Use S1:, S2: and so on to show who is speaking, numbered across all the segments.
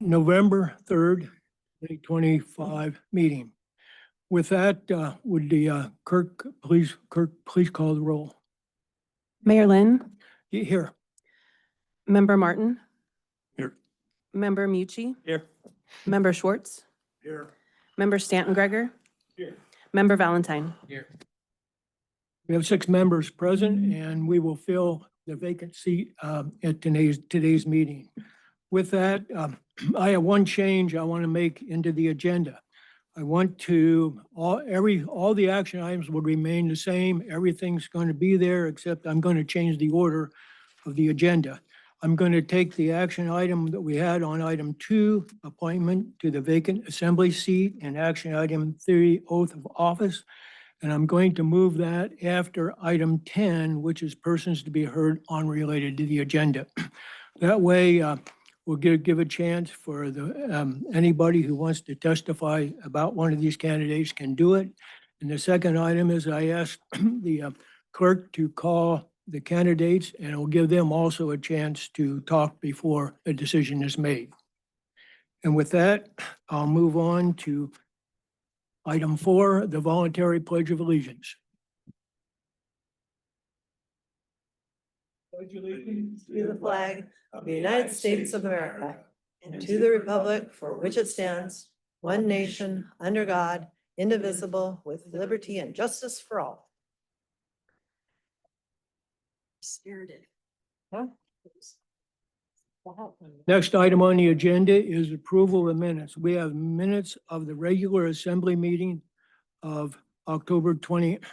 S1: November 3rd, 2025 meeting. With that, would the Kirk, please call the roll.
S2: Mayor Lynn,
S1: Here.
S2: Member Martin,
S1: Here.
S2: Member Mucci,
S1: Here.
S2: Member Schwartz,
S1: Here.
S2: Member Stanton Gregor,
S1: Here.
S2: Member Valentine.
S1: Here. We have 6 members present, and we will fill the vacant seat at today's meeting. With that, I have one change I want to make into the agenda. I want to, all the action items will remain the same. Everything's going to be there, except I'm going to change the order of the agenda. I'm going to take the action item that we had on item 2, appointment to the vacant assembly seat, and action item 3, oath of office. And I'm going to move that after item 10, which is persons to be heard on related to the agenda. That way, we'll give a chance for anybody who wants to testify about one of these candidates can do it. And the second item is I asked the clerk to call the candidates, and it will give them also a chance to talk before a decision is made. And with that, I'll move on to item 4, the voluntary pledge of allegiance.
S3: To the flag of the United States of America and to the republic for which it stands, one nation, under God, indivisible, with liberty and justice for all. Spirited. Huh?
S1: Next item on the agenda is approval of minutes. We have minutes of the regular assembly meeting of October 20th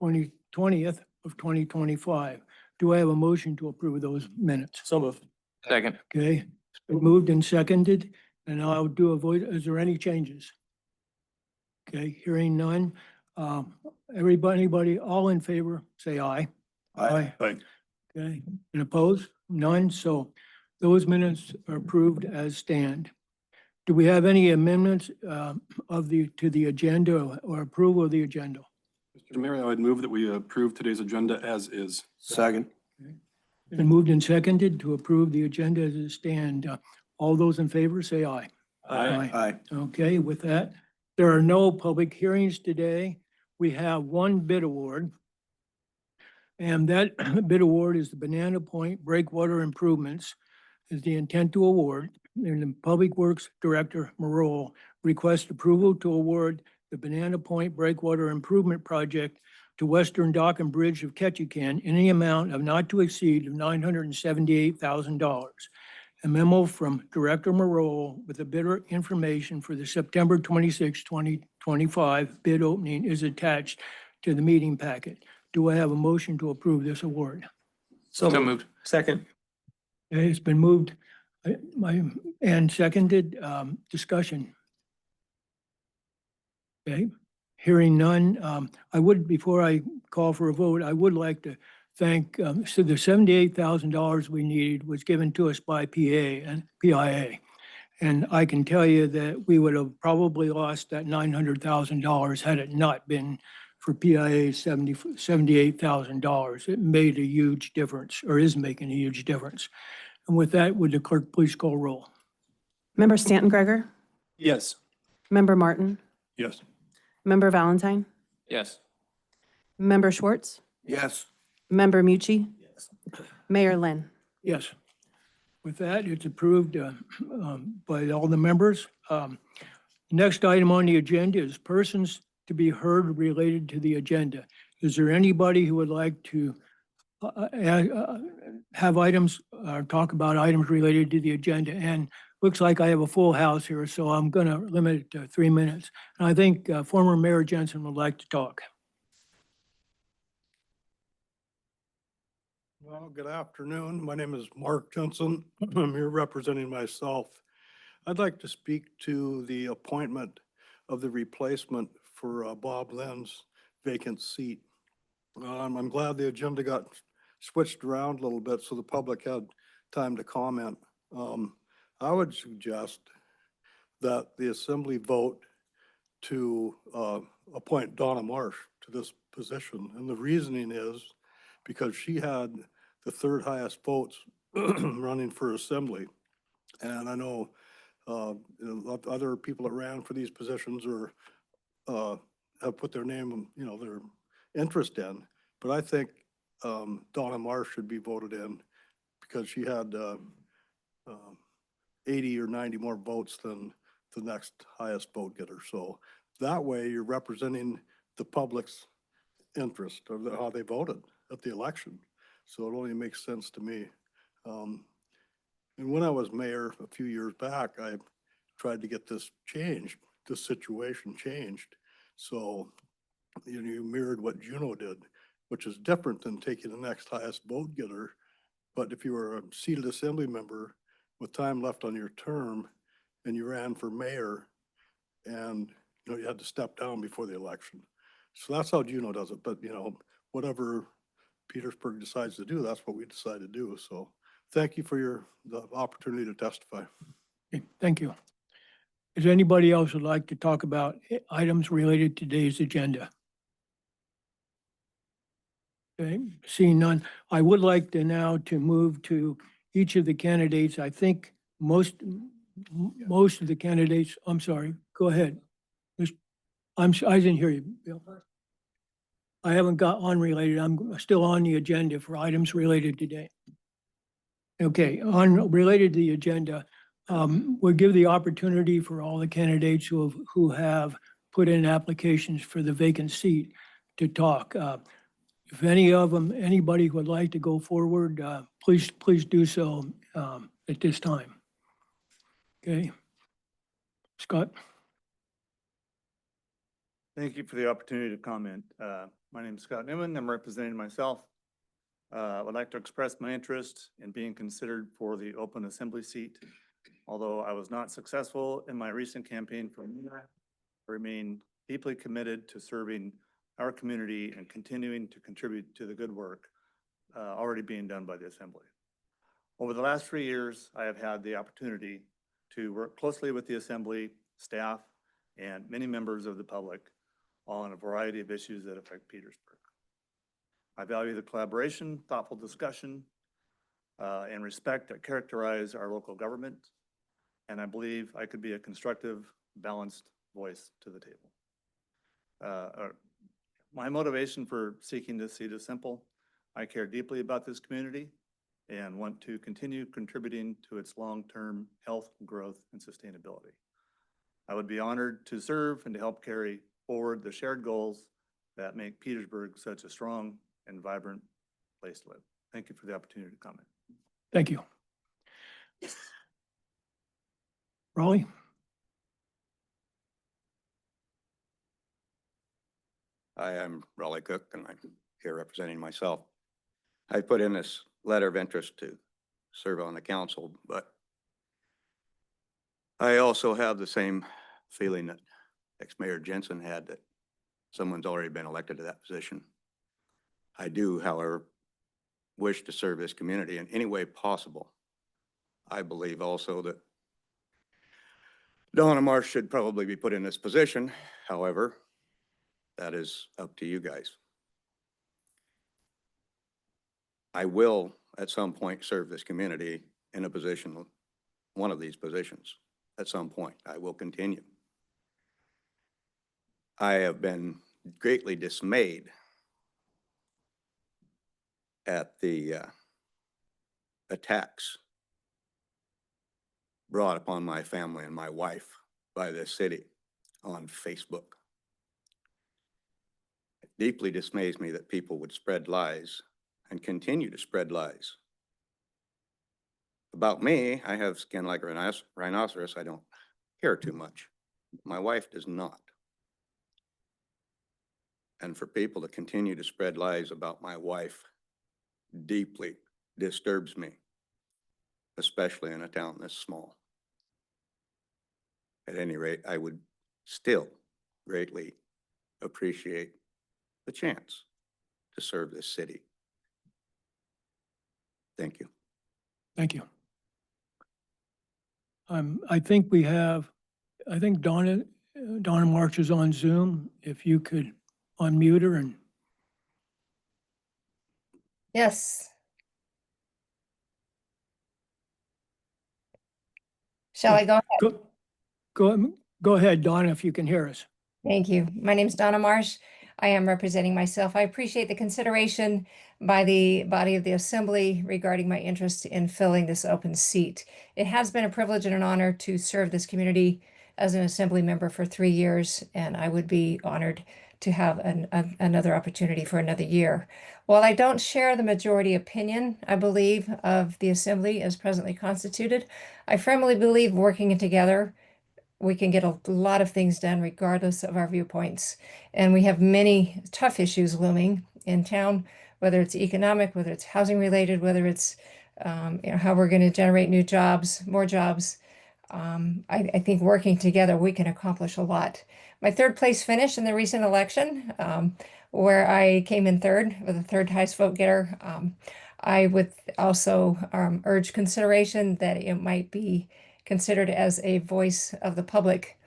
S1: of 2025. Do I have a motion to approve those minutes?
S4: So moved. Second.
S1: Okay, it's been moved and seconded, and I'll do a vote. Is there any changes? Okay, hearing none. Anybody, all in favor, say aye. Aye.
S4: Aye.
S1: Okay, and opposed? None. So those minutes are approved as stand. Do we have any amendments to the agenda or approval of the agenda?
S4: Mr. Mayor, I would move that we approve today's agenda as is.
S5: Second.
S1: Been moved and seconded to approve the agenda as it stand. All those in favor, say aye.
S5: Aye.
S1: Okay, with that, there are no public hearings today. We have one bid award. And that bid award is the Banana Point Breakwater Improvements is the intent to award. And the Public Works Director, Merle, requests approval to award the Banana Point Breakwater Improvement Project to Western Dock and Bridge of Ketchikan in the amount of not to exceed $978,000. A memo from Director Merle with the bidder information for the September 26, 2025 bid opening is attached to the meeting packet. Do I have a motion to approve this award?
S4: So moved.
S5: Second.
S1: Okay, it's been moved and seconded. Discussion. Okay, hearing none. Before I call for a vote, I would like to thank, so the $78,000 we needed was given to us by PIA. And I can tell you that we would have probably lost that $900,000 had it not been for PIA's $78,000. It made a huge difference, or is making a huge difference. And with that, would the clerk please call roll?
S2: Member Stanton Gregor,
S4: Yes.
S2: Member Martin,
S4: Yes.
S2: Member Valentine,
S4: Yes.
S2: Member Schwartz,
S5: Yes.
S2: Member Mucci, Mayor Lynn.
S1: Yes. With that, it's approved by all the members. Next item on the agenda is persons to be heard related to the agenda. Is there anybody who would like to have items or talk about items related to the agenda? And looks like I have a full house here, so I'm going to limit it to 3 minutes. And I think former Mayor Jensen would like to talk.
S6: Well, good afternoon. My name is Mark Jensen. I'm here representing myself. I'd like to speak to the appointment of the replacement for Bob Lynn's vacant seat. I'm glad the agenda got switched around a little bit so the public had time to comment. I would suggest that the assembly vote to appoint Donna Marsh to this position. And the reasoning is because she had the 3rd highest votes running for assembly. And I know Other people that ran for these positions or have put their name, their interest in. But I think Donna Marsh should be voted in because she had 80 or 90 more votes than the next highest vote getter. So that way you're representing the public's interest of how they voted at the election. So it only makes sense to me. And when I was mayor a few years back, I tried to get this changed, this situation changed. So you mirrored what Juneau did, which is different than taking the next highest vote getter. But if you were a seated assembly member with time left on your term and you ran for mayor and, you had to step down before the election. So that's how Juneau does it. But, whatever Petersburg decides to do, that's what we decide to do. So thank you for the opportunity to testify.
S1: Okay, thank you. Is there anybody else who'd like to talk about items related to today's agenda? Okay, seeing none, I would like to now to move to each of the candidates. I think most of the candidates, I'm sorry, go ahead. I didn't hear you, Bill. I haven't got unrelated. I'm still on the agenda for items related today. Okay, related to the agenda, we'll give the opportunity for all the candidates who have put in applications for the vacant seat to talk. If anybody would like to go forward, please do so at this time. Okay. Scott?
S5: Thank you for the opportunity to comment. My name is Scott Newman. I'm representing myself. I would like to express my interest in being considered for the open assembly seat. Although I was not successful in my recent campaign for mayor, I remain deeply committed to serving our community and continuing to contribute to the good work already being done by the assembly. Over the last 3 years, I have had the opportunity to work closely with the assembly, staff, and many members of the public on a variety of issues that affect Petersburg. I value the collaboration, thoughtful discussion, and respect that characterize our local government, and I believe I could be a constructive, balanced voice to the table. My motivation for seeking this seat is simple. I care deeply about this community and want to continue contributing to its long-term health, growth, and sustainability. I would be honored to serve and to help carry forward the shared goals that make Petersburg such a strong and vibrant place to live. Thank you for the opportunity to comment.
S1: Thank you. Raleigh?
S7: Hi, I'm Raleigh Cook, and I'm here representing myself. I put in this letter of interest to serve on the council, but I also have the same feeling that ex-Mayor Jensen had, that someone's already been elected to that position. I do, however, wish to serve this community in any way possible. I believe also that Donna Marsh should probably be put in this position. However, that is up to you guys. I will at some point serve this community in a position, one of these positions. At some point, I will continue. I have been greatly dismayed at the attacks brought upon my family and my wife by this city on Facebook. It deeply dismays me that people would spread lies and continue to spread lies. About me, I have skin like a rhinoceros. I don't care too much. My wife does not. And for people to continue to spread lies about my wife deeply disturbs me, especially in a town this small. At any rate, I would still greatly appreciate the chance to serve this city. Thank you.
S1: Thank you. I think Donna Marsh is on Zoom. If you could unmute her and.
S3: Yes.
S8: Shall I go ahead?
S1: Go ahead, Donna, if you can hear us.
S8: Thank you. My name is Donna Marsh. I am representing myself. I appreciate the consideration by the body of the assembly regarding my interest in filling this open seat. It has been a privilege and an honor to serve this community as an assembly member for 3 years, and I would be honored to have another opportunity for another year. While I don't share the majority opinion, I believe, of the assembly as presently constituted, I firmly believe working together we can get a lot of things done regardless of our viewpoints. And we have many tough issues looming in town, whether it's economic, whether it's housing related, whether it's how we're going to generate new jobs, more jobs. I think working together, we can accomplish a lot. My third place finish in the recent election, where I came in third with the third highest vote getter. I would also urge consideration that it might be considered as a voice of the public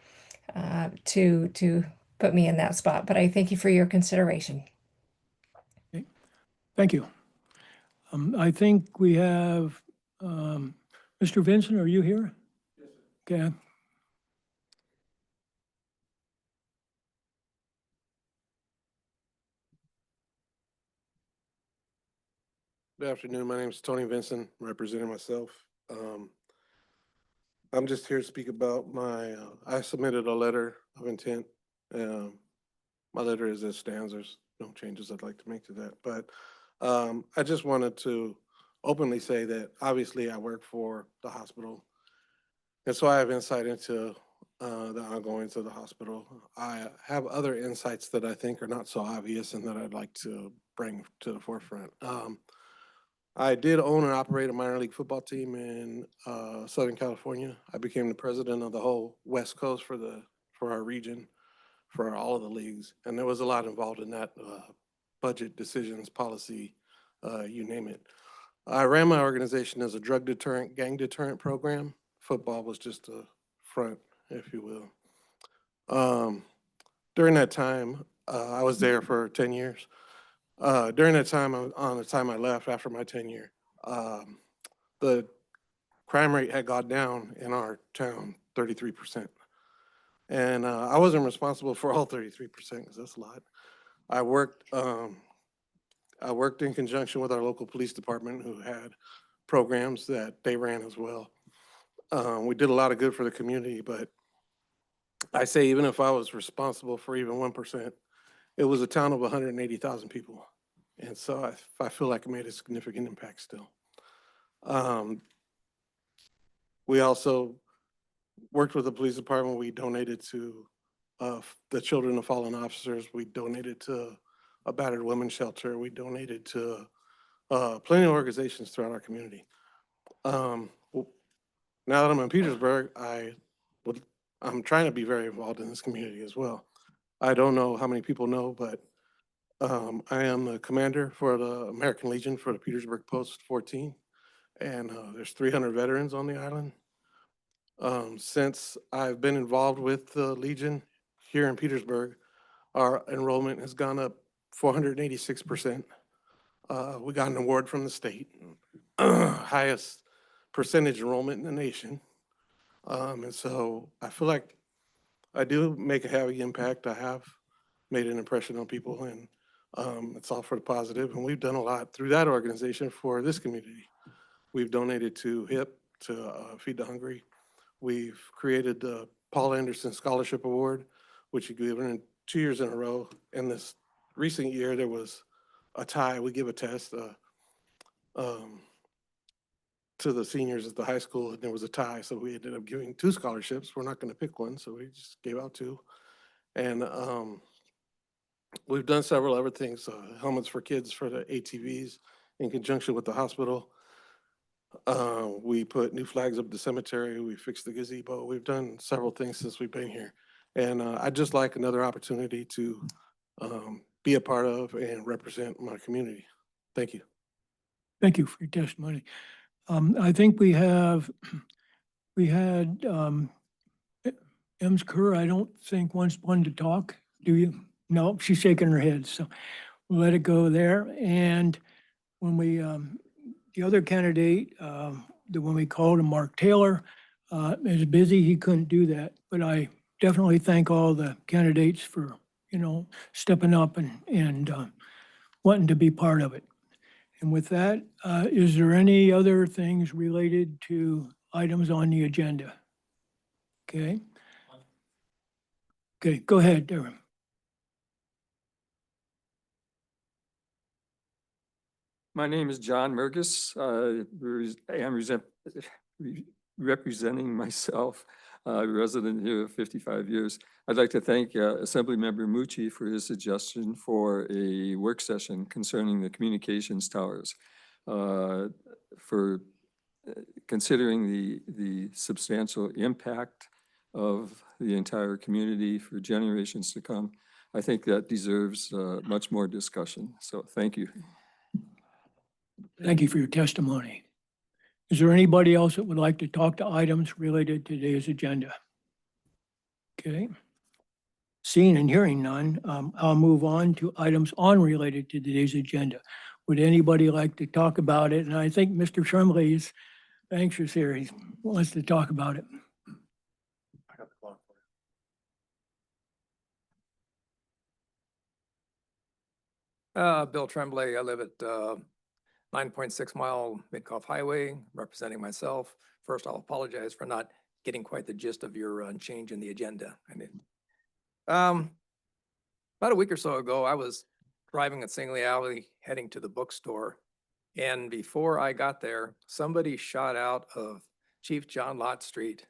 S8: to put me in that spot. But I thank you for your consideration.
S1: Thank you. I think we have, Mr. Vincent, are you here? Okay.
S9: Good afternoon. My name is Tony Vincent, representing myself. I'm just here to speak about I submitted a letter of intent. My letter is as stands. There's no changes I'd like to make to that. But I just wanted to openly say that obviously I work for the hospital. And so I have insight into the ongoings of the hospital. I have other insights that I think are not so obvious and that I'd like to bring to the forefront. I did own and operate a minor league football team in Southern California. I became the president of the whole West Coast for our region, for all of the leagues. And there was a lot involved in that, budget decisions, policy, you name it. I ran my organization as a drug deterrent, gang deterrent program. Football was just a front, if you will. During that time, I was there for 10 years. During that time, on the time I left after my tenure, the crime rate had gone down in our town 33%. And I wasn't responsible for all 33% because that's a lot. I worked in conjunction with our local police department who had programs that they ran as well. We did a lot of good for the community, but I say even if I was responsible for even 1%, it was a town of 180,000 people. And so I feel like I made a significant impact still. We also worked with the police department. We donated to the children of fallen officers. We donated to a battered women's shelter. We donated to plenty of organizations throughout our community. Now that I'm in Petersburg, I'm trying to be very involved in this community as well. I don't know how many people know, but I am the commander for the American Legion for the Petersburg Post 14, and there's 300 veterans on the island. Since I've been involved with the Legion here in Petersburg, our enrollment has gone up 486%. We got an award from the state, highest percentage enrollment in the nation. And so I feel like I do make a heavy impact. I have made an impression on people, and it's all for the positive. And we've done a lot through that organization for this community. We've donated to HIP, to Feed the Hungry. We've created the Paul Anderson Scholarship Award, which we've given 2 years in a row. In this recent year, there was a tie. We give a test to the seniors at the high school, and there was a tie. So we ended up giving 2 scholarships. We're not going to pick one, so we just gave out 2. And we've done several other things, helmets for kids for the ATVs in conjunction with the hospital. We put new flags up the cemetery. We fixed the gazebo. We've done several things since we've been here. And I'd just like another opportunity to be a part of and represent my community. Thank you.
S1: Thank you for your testimony. I think we had Ems Kerr, I don't think wants one to talk. Do you? No, she's shaking her head. So we'll let it go there. And when we, the other candidate, when we called him Mark Taylor, is busy, he couldn't do that, but I definitely thank all the candidates for, stepping up and wanting to be part of it. And with that, is there any other things related to items on the agenda? Okay. Okay, go ahead, Darren.
S10: My name is John Mergus. I am representing myself, resident here 55 years. I'd like to thank Assemblymember Mucci for his suggestion for a work session concerning the communications towers. For considering the substantial impact of the entire community for generations to come. I think that deserves much more discussion. So thank you.
S1: Thank you for your testimony. Is there anybody else that would like to talk to items related to today's agenda? Okay. Seeing and hearing none, I'll move on to items unrelated to today's agenda. Would anybody like to talk about it? And I think Mr. Tremblay is anxious here. He wants to talk about it.
S5: I got the clock for you.
S11: Bill Tremblay, I live at 9.6 Mile Midcoff Highway, representing myself. First, I'll apologize for not getting quite the gist of your change in the agenda. I mean, about a week or so ago, I was driving at Singley Alley heading to the bookstore. And before I got there, somebody shot out of Chief John Lott Street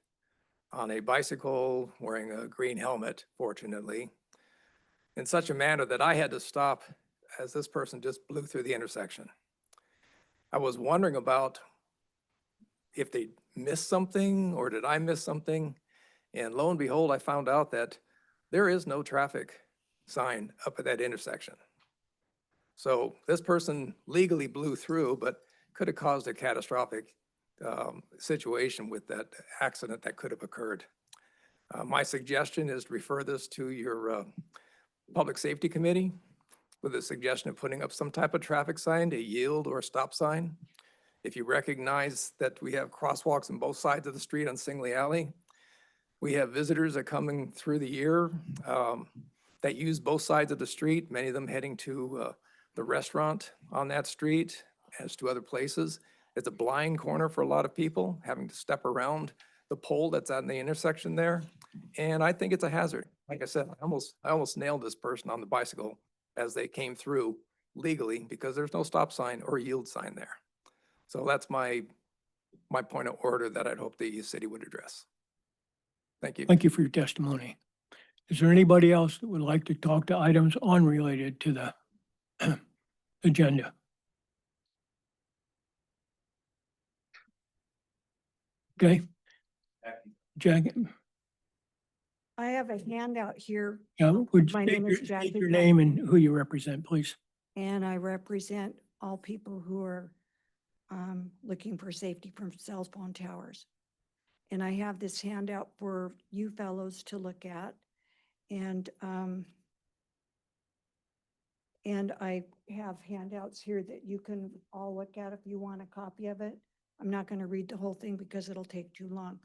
S11: on a bicycle wearing a green helmet, fortunately, in such a manner that I had to stop as this person just blew through the intersection. I was wondering about if they missed something or did I miss something? And lo and behold, I found out that there is no traffic sign up at that intersection. So this person legally blew through, but could have caused a catastrophic situation with that accident that could have occurred. My suggestion is to refer this to your Public Safety Committee with a suggestion of putting up some type of traffic sign, a yield or a stop sign. If you recognize that we have crosswalks on both sides of the street on Singley Alley, we have visitors that are coming through the year that use both sides of the street, many of them heading to the restaurant on that street as to other places. It's a blind corner for a lot of people, having to step around the pole that's on the intersection there. And I think it's a hazard. Like I said, I almost nailed this person on the bicycle as they came through legally because there's no stop sign or yield sign there. So that's my point of order that I'd hope the city would address. Thank you.
S1: Thank you for your testimony. Is there anybody else that would like to talk to items unrelated to the agenda? Okay. Jack,
S12: I have a handout here
S1: would you
S12: My
S1: state
S12: name
S1: your,
S12: is Jackie
S1: state your
S12: Beck.
S1: name and who you represent, please?
S12: and I represent all people who are looking for safety from cell phone towers. And I have this handout for you fellows to look at. And I have handouts here that you can all look at if you want a copy of it. I'm not going to read the whole thing because it'll take too long.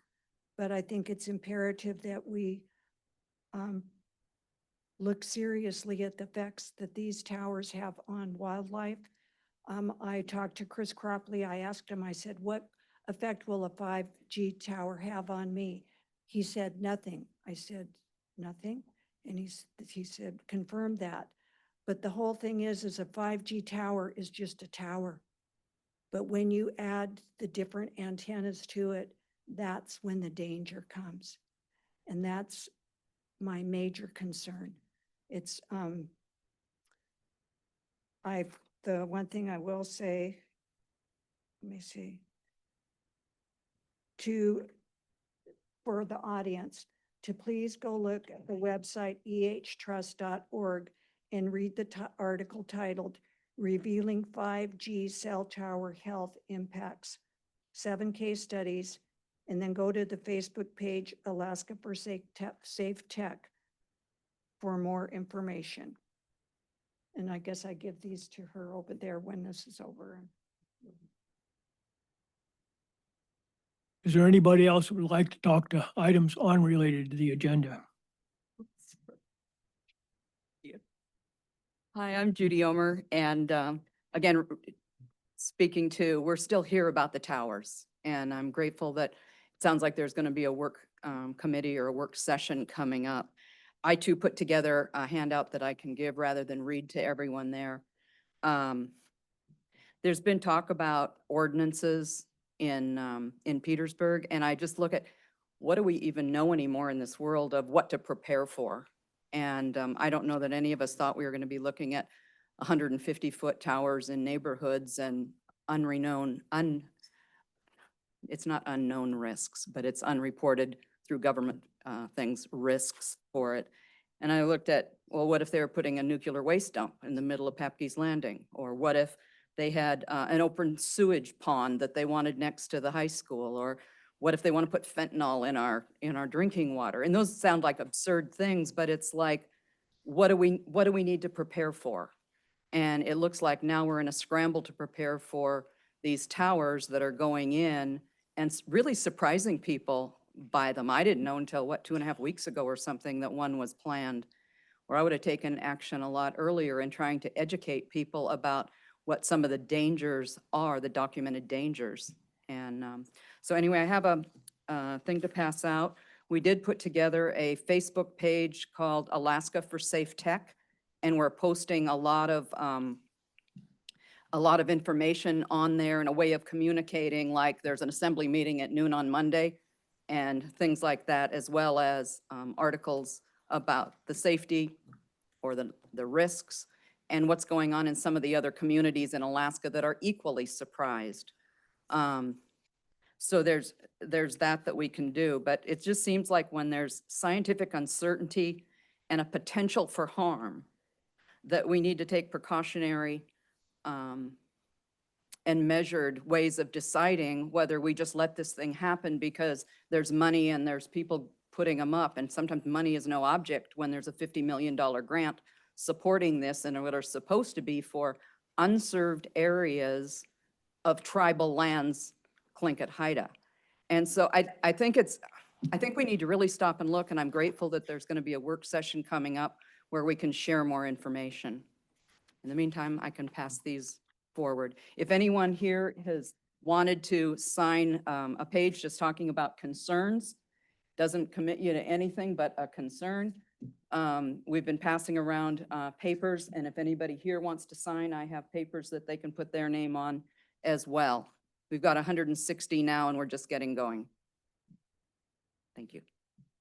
S12: But I think it's imperative that we look seriously at the effects that these towers have on wildlife. I talked to Chris Cropley. I asked him, I said, what effect will a 5G tower have on me? He said, nothing. I said, nothing? And he said, confirm that. But the whole thing is a 5G tower is just a tower. But when you add the different antennas to it, that's when the danger comes. And that's my major concern. It's, the one thing I will say, let me see, for the audience, to please go look at the website ehtrust.org and read the article titled Revealing 5G Cell Tower Health Impacts, 7 case studies, and then go to the Facebook page, Alaska for Safe Tech, for more information. And I guess I give these to her over there when this is over.
S1: Is there anybody else who would like to talk to items unrelated to the agenda?
S13: Hi, I'm Judy Omer, and again, speaking to, we're still here about the towers, and I'm grateful that it sounds like there's going to be a work committee or a work session coming up. I too put together a handout that I can give rather than read to everyone there. There's been talk about ordinances in Petersburg, and I just look at what do we even know anymore in this world of what to prepare for? And I don't know that any of us thought we were going to be looking at 150-foot towers in neighborhoods and it's not unknown risks, but it's unreported through government things, risks for it. And I looked at, well, what if they were putting a nuclear waste dump in the middle of Papke's Landing? Or what if they had an open sewage pond that they wanted next to the high school? Or what if they want to put fentanyl in our drinking water? And those sound like absurd things, but it's like, what do we need to prepare for? And it looks like now we're in a scramble to prepare for these towers that are going in and really surprising people by them. I didn't know until, 2.5 weeks ago or something that one was planned, or I would have taken action a lot earlier in trying to educate people about what some of the dangers are, the documented dangers. And so anyway, I have a thing to pass out. We did put together a Facebook page called Alaska for Safe Tech, and we're posting a lot of information on there and a way of communicating, like there's an assembly meeting at noon on Monday and things like that, as well as articles about the safety or the risks and what's going on in some of the other communities in Alaska that are equally surprised. So there's that we can do, but it just seems like when there's scientific uncertainty and a potential for harm, that we need to take precautionary and measured ways of deciding whether we just let this thing happen because there's money and there's people putting them up. And sometimes money is no object when there's a $50 million grant supporting this and what are supposed to be for unserved areas of tribal lands, Tlingit Haida. And so I think we need to really stop and look, and I'm grateful that there's going to be a work session coming up where we can share more information. In the meantime, I can pass these forward. If anyone here has wanted to sign a page just talking about concerns, doesn't commit you to anything but a concern, we've been passing around papers, and if anybody here wants to sign, I have papers that they can put their name on as well. We've got 160 now, and we're just getting going. Thank you.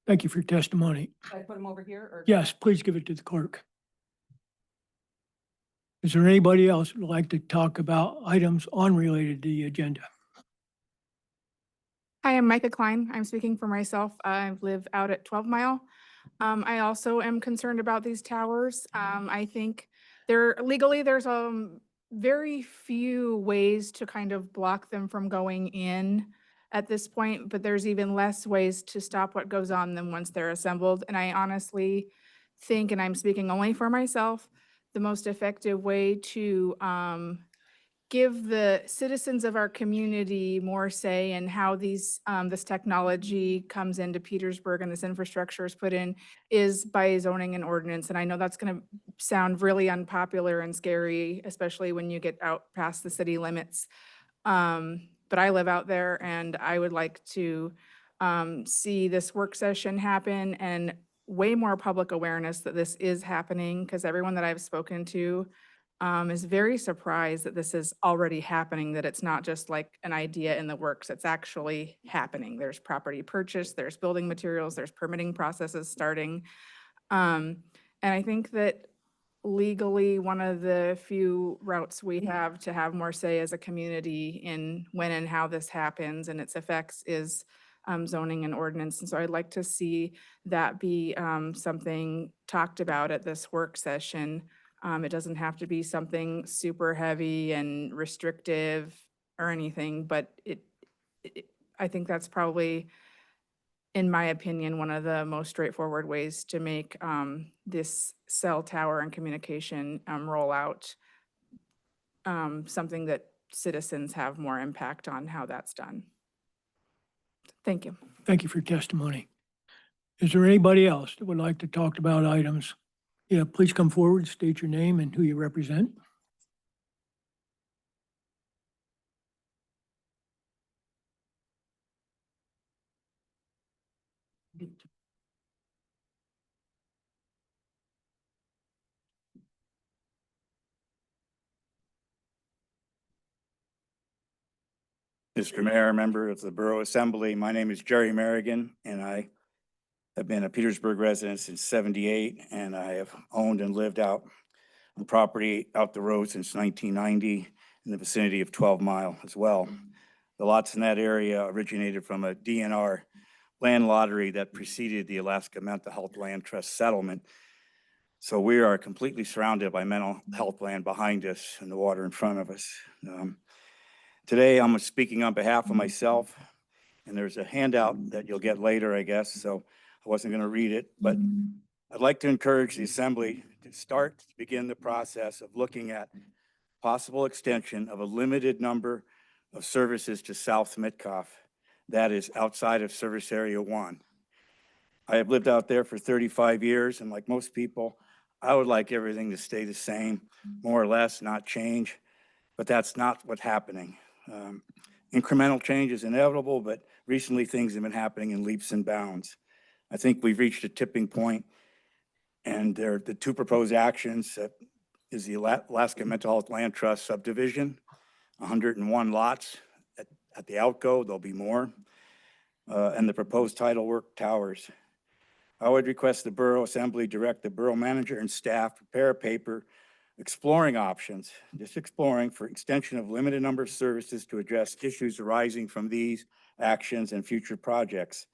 S1: Thank you for your testimony.
S13: Should I put them over here? Or?
S1: Yes, please give it to the clerk. Is there anybody else who would like to talk about items unrelated to the agenda?
S14: Hi, I'm Micah Klein. I'm speaking for myself. I live out at 12 Mile. I also am concerned about these towers. I think legally there's very few ways to kind of block them from going in at this point, but there's even less ways to stop what goes on than once they're assembled. And I honestly think, and I'm speaking only for myself, the most effective way to give the citizens of our community more say in how this technology comes into Petersburg and this infrastructure is put in is by zoning and ordinance. And I know that's going to sound really unpopular and scary, especially when you get out past the city limits. But I live out there, and I would like to see this work session happen and way more public awareness that this is happening, because everyone that I've spoken to is very surprised that this is already happening, that it's not just like an idea in the works, it's actually happening. There's property purchase, there's building materials, there's permitting processes starting. And I think that legally, one of the few routes we have to have more say as a community in when and how this happens and its effects is zoning and ordinance. And so I'd like to see that be something talked about at this work session. It doesn't have to be something super heavy and restrictive or anything, but I think that's probably, in my opinion, one of the most straightforward ways to make this cell tower and communication rollout something that citizens have more impact on how that's done. Thank you.
S1: Thank you for your testimony. Is there anybody else that would like to talk about items? Yeah, please come forward, state your name and who you represent.
S15: Mr. Mayor, member of the Borough Assembly, my name is Jerry Merrigan, and I have been a Petersburg resident since '78, and I have owned and lived out on property out the road since 1990 in the vicinity of 12 Mile as well. The lots in that area originated from a DNR land lottery that preceded the Alaska Mental Health Land Trust settlement. So we are completely surrounded by mental health land behind us and the water in front of us. Today, I'm speaking on behalf of myself, and there's a handout that you'll get later, I guess, so I wasn't going to read it, but I'd like to encourage the Assembly to begin the process of looking at possible extension of a limited number of services to South Mitkof, that is outside of Service Area 1. I have lived out there for 35 years, and like most people, I would like everything to stay the same, more or less, not change, but that's not what's happening. Incremental change is inevitable, but recently things have been happening in leaps and bounds. I think we've reached a tipping point, and the two proposed actions is the Alaska Mental Health Land Trust subdivision, 101 lots at the outgo, there'll be more, and the proposed tidal work towers. I would request the Borough Assembly direct the Borough Manager and staff prepare a paper exploring options, just exploring for extension of limited number of services to address issues arising from these actions and future projects.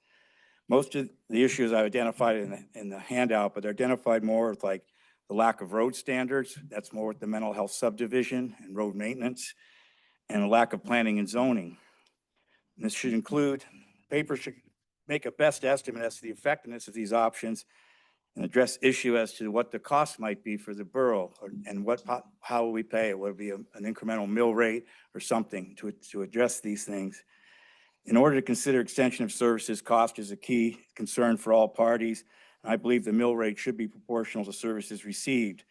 S15: Most of the issues I've identified in the handout, but they're identified more with like the lack of road standards. That's more with the mental health subdivision and road maintenance, and a lack of planning and zoning. And this should include, paper should make a best estimate as to the effectiveness of these options and address issue as to what the cost might be for the borough and how will we pay it? Would it be an incremental mill rate or something to address these things? In order to consider extension of services, cost is a key concern for all parties. And I believe the mill rate should be proportional to services received.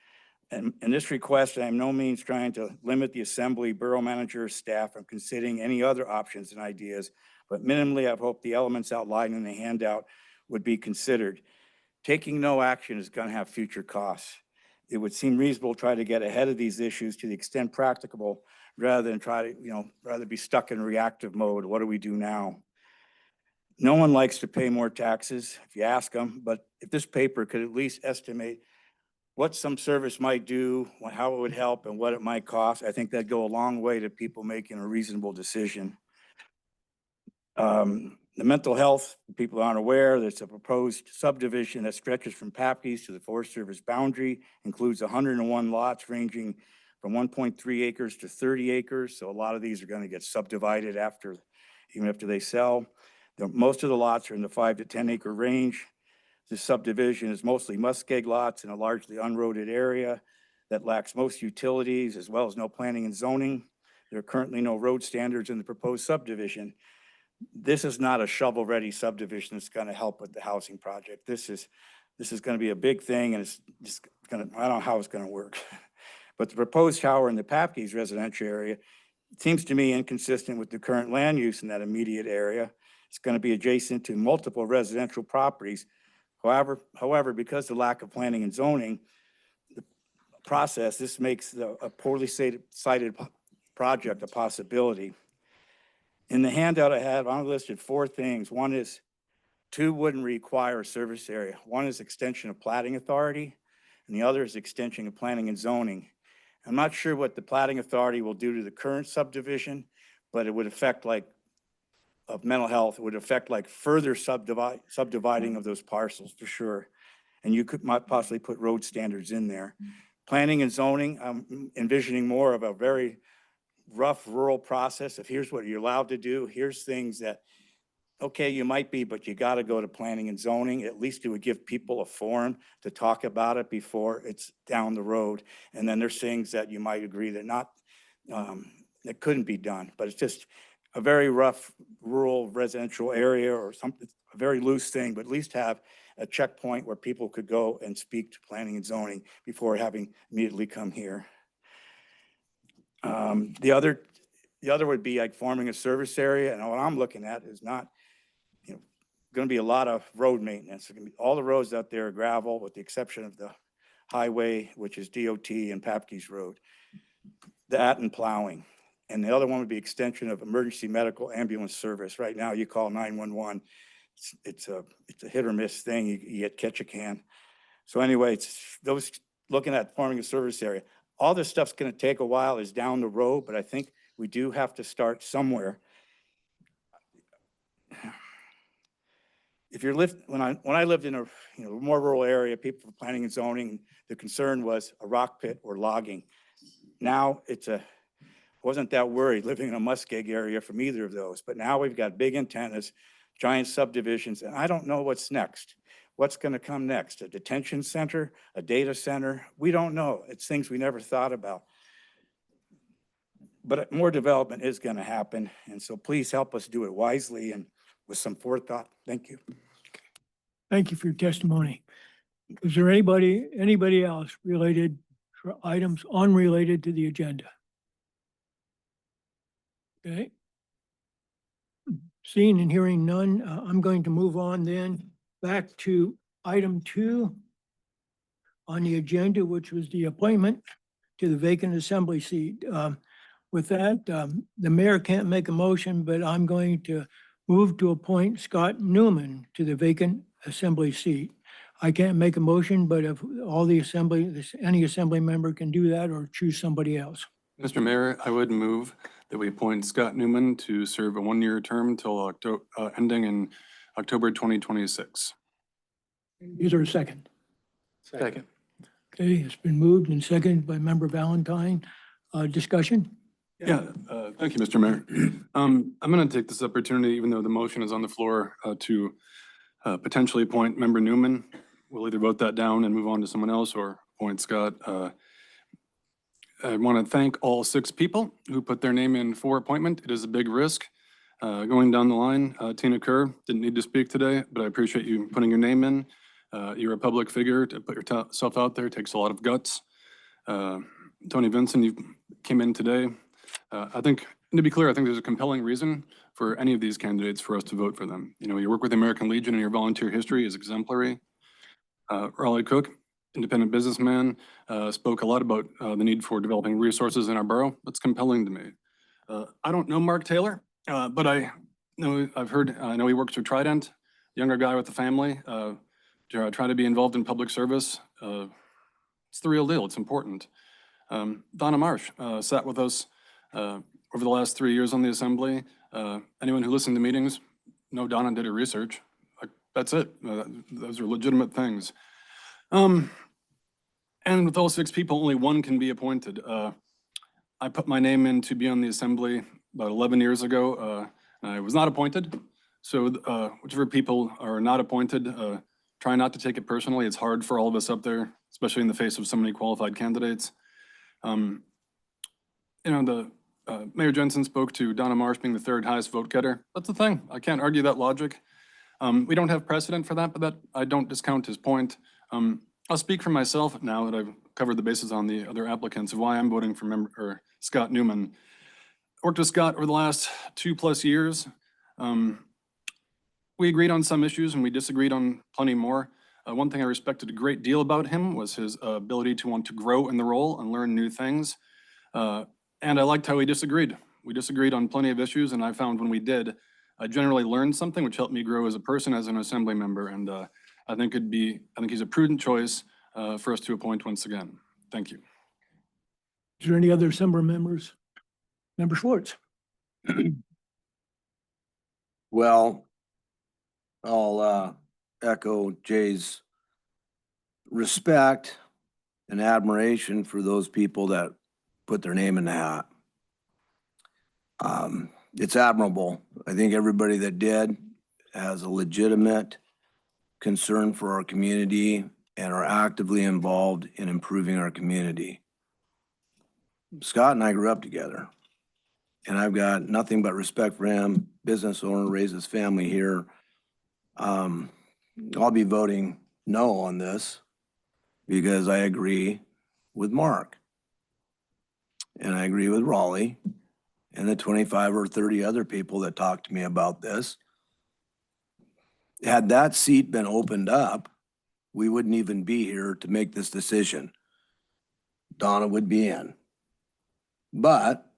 S15: And in this request, I am no means trying to limit the Assembly, Borough Manager, or staff from considering any other options and ideas, but minimally, I hope the elements outlined in the handout would be considered. Taking no action is going to have future costs. It would seem reasonable to try to get ahead of these issues to the extent practicable, rather than try to, rather be stuck in reactive mode. What do we do now? No one likes to pay more taxes if you ask them, but if this paper could at least estimate what some service might do, how it would help, and what it might cost, I think that'd go a long way to people making a reasonable decision. The mental health, people aren't aware, there's a proposed subdivision that stretches from Papke's to the Forest Service boundary, includes 101 lots ranging from 1.3 acres to 30 acres. So a lot of these are going to get subdivided even after they sell. Most of the lots are in the 5 to 10 acre range. This subdivision is mostly muskeg lots in a largely unroaded area that lacks most utilities as well as no planning and zoning. There are currently no road standards in the proposed subdivision. This is not a shovel-ready subdivision that's going to help with the housing project. This is going to be a big thing, and it's just going to, I don't know how it's going to work. But the proposed tower in the Papke's residential area seems to me inconsistent with the current land use in that immediate area. It's going to be adjacent to multiple residential properties. However, because of the lack of planning and zoning, the process, this makes a poorly cited project a possibility. In the handout I have, I listed 4 things. One is 2 wouldn't require a service area. One is extension of platting authority, and the other is extension of planning and zoning. I'm not sure what the platting authority will do to the current subdivision, but it would affect of mental health, it would affect further subdividing of those parcels for sure. And you might possibly put road standards in there. Planning and zoning, I'm envisioning more of a very rough rural process of here's what you're allowed to do. Here's things that, okay, you might be, but you got to go to planning and zoning. At least it would give people a forum to talk about it before it's down the road. And then there's things that you might agree that that couldn't be done. But it's just, a very rough rural residential area or something, a very loose thing, but at least have a checkpoint where people could go and speak to planning and zoning before having immediately come here. The other would be like forming a service area, and what I'm looking at is not, going to be a lot of road maintenance. All the roads out there are gravel, with the exception of the highway, which is DOT and Papke's Road. That and plowing. And the other one would be extension of emergency medical ambulance service. Right now, you call 911. It's a hit or miss thing. You get Ketchikan. So anyway, it's those looking at forming a service area. All this stuff's going to take a while, is down the road, but I think we do have to start somewhere. If you're when I lived in a more rural area, people were planning and zoning, the concern was a rock pit or logging. Now wasn't that worried living in a muskeg area from either of those, but now we've got big antennas, giant subdivisions, and I don't know what's next. What's going to come next? A detention center, a data center? We don't know. It's things we never thought about. But more development is going to happen, and so please help us do it wisely and with some forethought. Thank you.
S1: Thank you for your testimony. Is there anybody else related for items unrelated to the agenda? Okay. Seeing and hearing none, I'm going to move on then back to item 2 on the agenda, which was the appointment to the vacant assembly seat. With that, the mayor can't make a motion, but I'm going to move to appoint Scott Newman to the vacant assembly seat. I can't make a motion, but if any assembly member can do that or choose somebody else.
S4: Mr. Mayor, I would move that we appoint Scott Newman to serve a 1-year term until ending in October 2026.
S1: Is there a second?
S4: Second.
S1: Okay, it's been moved and seconded by Member Valentine. Discussion?
S4: Yeah, thank you, Mr. Mayor. I'm going to take this opportunity, even though the motion is on the floor, to potentially appoint Member Newman. We'll either vote that down and move on to someone else or appoint Scott. I want to thank all 6 people who put their name in for appointment. It is a big risk going down the line. Tina Kerr didn't need to speak today, but I appreciate you putting your name in. You're a public figure. To put yourself out there takes a lot of guts. Tony Vincent, you came in today. I think, and to be clear, I think there's a compelling reason for any of these candidates for us to vote for them. Your work with the American Legion and your volunteer history is exemplary. Raleigh Cook, independent businessman, spoke a lot about the need for developing resources in our borough. That's compelling to me. I don't know Mark Taylor, but I know he works for Trident, younger guy with a family, try to be involved in public service. It's the real deal. It's important. Donna Marsh sat with us over the last 3 years on the assembly. Anyone who listened to meetings know Donna did her research. That's it. Those are legitimate things. And with all 6 people, only 1 can be appointed. I put my name in to be on the assembly about 11 years ago. I was not appointed. So whichever people are not appointed, try not to take it personally. It's hard for all of us up there, especially in the face of so many qualified candidates. Mayor Jensen spoke to Donna Marsh being the 3rd highest vote getter. That's the thing. I can't argue that logic. We don't have precedent for that, but that I don't discount his point. I'll speak for myself now that I've covered the bases on the other applicants of why I'm voting for Scott Newman. I worked with Scott over the last 2+ years. We agreed on some issues and we disagreed on plenty more. One thing I respected a great deal about him was his ability to want to grow in the role and learn new things. And I liked how we disagreed. We disagreed on plenty of issues, and I found when we did, I generally learned something which helped me grow as a person, as an assembly member. And I think he's a prudent choice for us to appoint once again. Thank you.
S1: Is there any other assembly members? Member Schwartz.
S16: Well, I'll echo Jay's respect and admiration for those people that put their name in the hat. It's admirable. I think everybody that did has a legitimate concern for our community and are actively involved in improving our community. Scott and I grew up together. and I've got nothing but respect for him, business owner, raised his family here. I'll be voting no on this because I agree with Mark. And I agree with Raleigh and the 25 or 30 other people that talked to me about this. Had that seat been opened up, we wouldn't even be here to make this decision. Donna would be in. But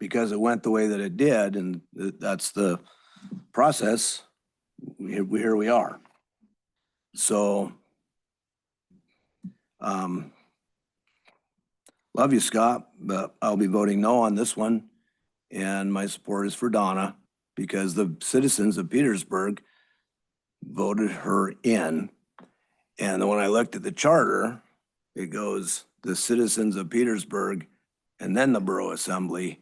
S16: because it went the way that it did, and that's the process, here we are. So, love you, Scott, but I'll be voting no on this one. And my support is for Donna because the citizens of Petersburg voted her in. And when I looked at the charter, it goes the citizens of Petersburg and then the Borough Assembly.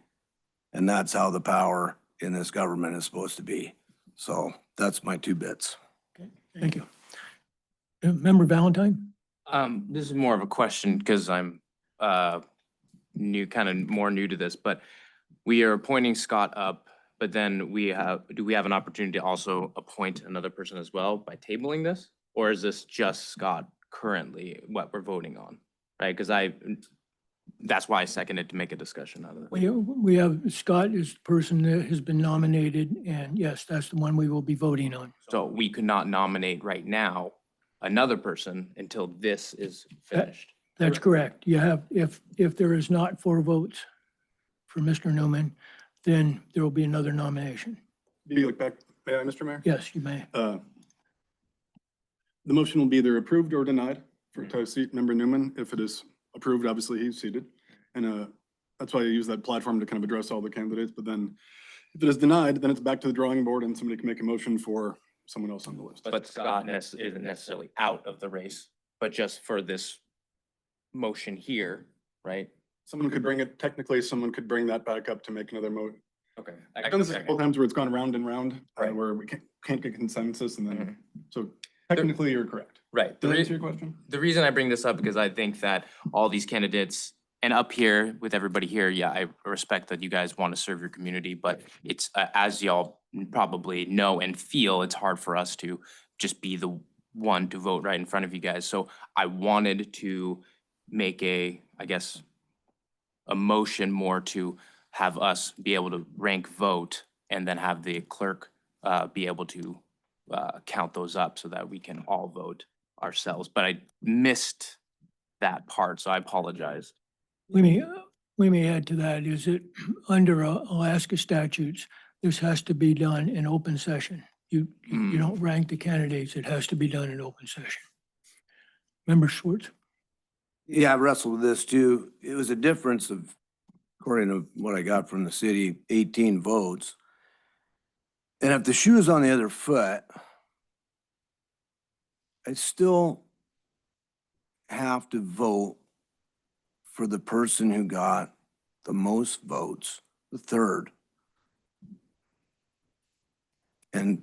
S16: And that's how the power in this government is supposed to be. So that's my 2 bits.
S1: Thank you. Member Valentine?
S17: This is more of a question because I'm new, kind of more new to this, but we are appointing Scott up, but then do we have an opportunity to also appoint another person as well by tabling this? Or is this just Scott currently what we're voting on, right? Because that's why I seconded to make a discussion out of it.
S1: We have, Scott is the person that has been nominated, and yes, that's the one we will be voting on.
S17: So we could not nominate right now another person until this is finished.
S1: That's correct. You have, if there is not 4 votes for Mr. Newman, then there will be another nomination.
S4: Do you look back, may I, Mr. Mayor?
S1: Yes, you may.
S4: The motion will be either approved or denied for to seat member Newman. If it is approved, obviously he's seated. And that's why I use that platform to kind of address all the candidates. But then if it is denied, then it's back to the drawing board and somebody can make a motion for someone else on the list.
S17: But Scott isn't necessarily out of the race, but just for this motion here, right?
S4: Someone could bring it, technically, someone could bring that back up to make another motion.
S17: Okay.
S4: I've done this a couple times where it's gone round and round,
S17: Right.
S4: where we can't get consensus and then, so technically you're correct.
S17: Right.
S4: Did I answer your question?
S17: The reason I bring this up because I think that all these candidates and up here with everybody here, yeah, I respect that you guys want to serve your community, but it's as y'all probably know and feel, it's hard for us to just be the one to vote right in front of you guys. So I wanted to make a motion more to have us be able to rank vote and then have the clerk be able to count those up so that we can all vote ourselves. But I missed that part, so I apologize.
S1: Let me add to that, is that under Alaska statutes, this has to be done in open session. You don't rank the candidates, it has to be done in open session. Member Schwartz?
S16: Yeah, I wrestled with this too. It was a difference of, according to what I got from the city, 18 votes. And if the shoe's on the other foot, I still have to vote for the person who got the most votes, the third. And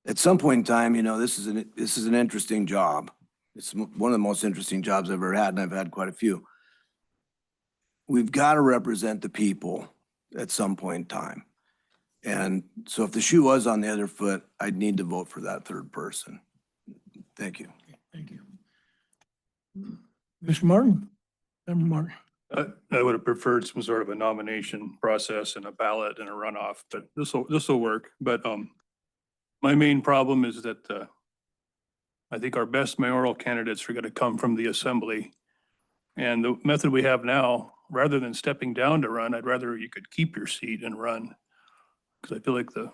S16: at some point in time, you know, this is an interesting job. It's one of the most interesting jobs I've ever had, and I've had quite a few. We've got to represent the people at some point in time. And so if the shoe was on the other foot, I'd need to vote for that third person. Thank you.
S1: Thank you. Mr. Martin? Member Martin?
S6: I would have preferred some sort of a nomination process and a ballot and a runoff, but this will work. But my main problem is that I think our best mayoral candidates are going to come from the assembly. And the method we have now, rather than stepping down to run, I'd rather you could keep your seat and run. Because I feel like the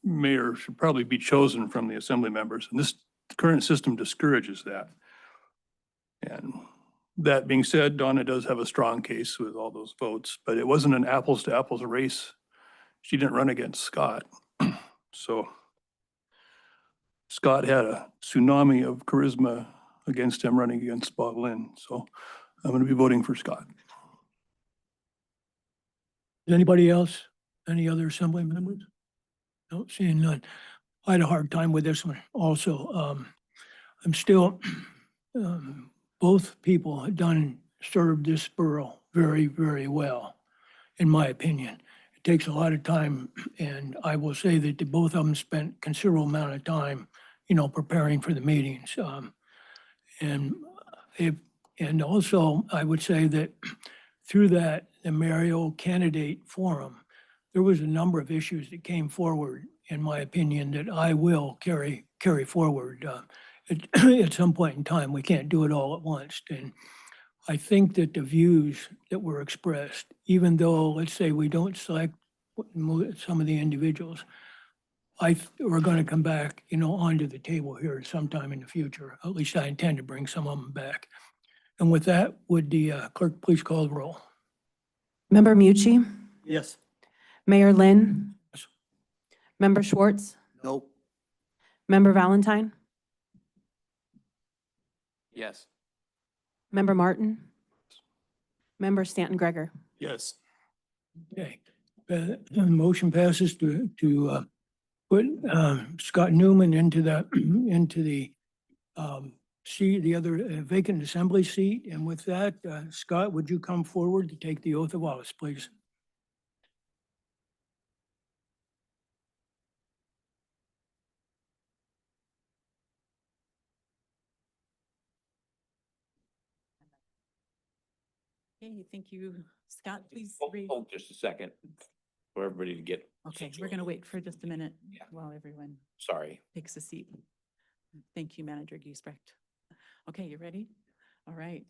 S6: mayor should probably be chosen from the assembly members. And this current system discourages that. And that being said, Donna does have a strong case with all those votes, but it wasn't an apples to apples race. She didn't run against Scott. So Scott had a tsunami of charisma against him running against Bob Lynn. So I'm going to be voting for Scott.
S1: Anybody else? Any other assembly members? No, seeing none. I had a hard time with this one also. I'm still, both people had done served this borough very, very well, in my opinion. It takes a lot of time, and I will say that the both of them spent considerable amount of time, preparing for the meetings. And if, and also, I would say that through that, the Mario candidate forum, there was a number of issues that came forward, in my opinion, that I will carry forward. At some point in time, we can't do it all at once. And I think that the views that were expressed, even though, let's say, we don't select some of the individuals, we're going to come back, onto the table here sometime in the future. At least I intend to bring some of them back. And with that, would the clerk please call the roll?
S2: Member Mucci,
S16: Yes.
S2: Mayor Lynn, Member Schwartz,
S16: Nope.
S2: Member Valentine,
S17: Yes.
S2: Member Martin, Member Stanton Greger.
S4: Yes.
S1: Okay. Motion passes to put Scott Newman into the seat, the other vacant assembly seat. And with that, Scott, would you come forward to take the oath of office, please?
S18: Okay, thank you. Scott, please
S17: Hold
S18: read.
S17: hold just a second for everybody to get.
S18: Okay, we're going to wait for just a minute
S17: Yeah.
S18: while everyone
S17: Sorry.
S18: takes a seat. Thank you, Manager Giesbrecht. Okay, you ready? All right.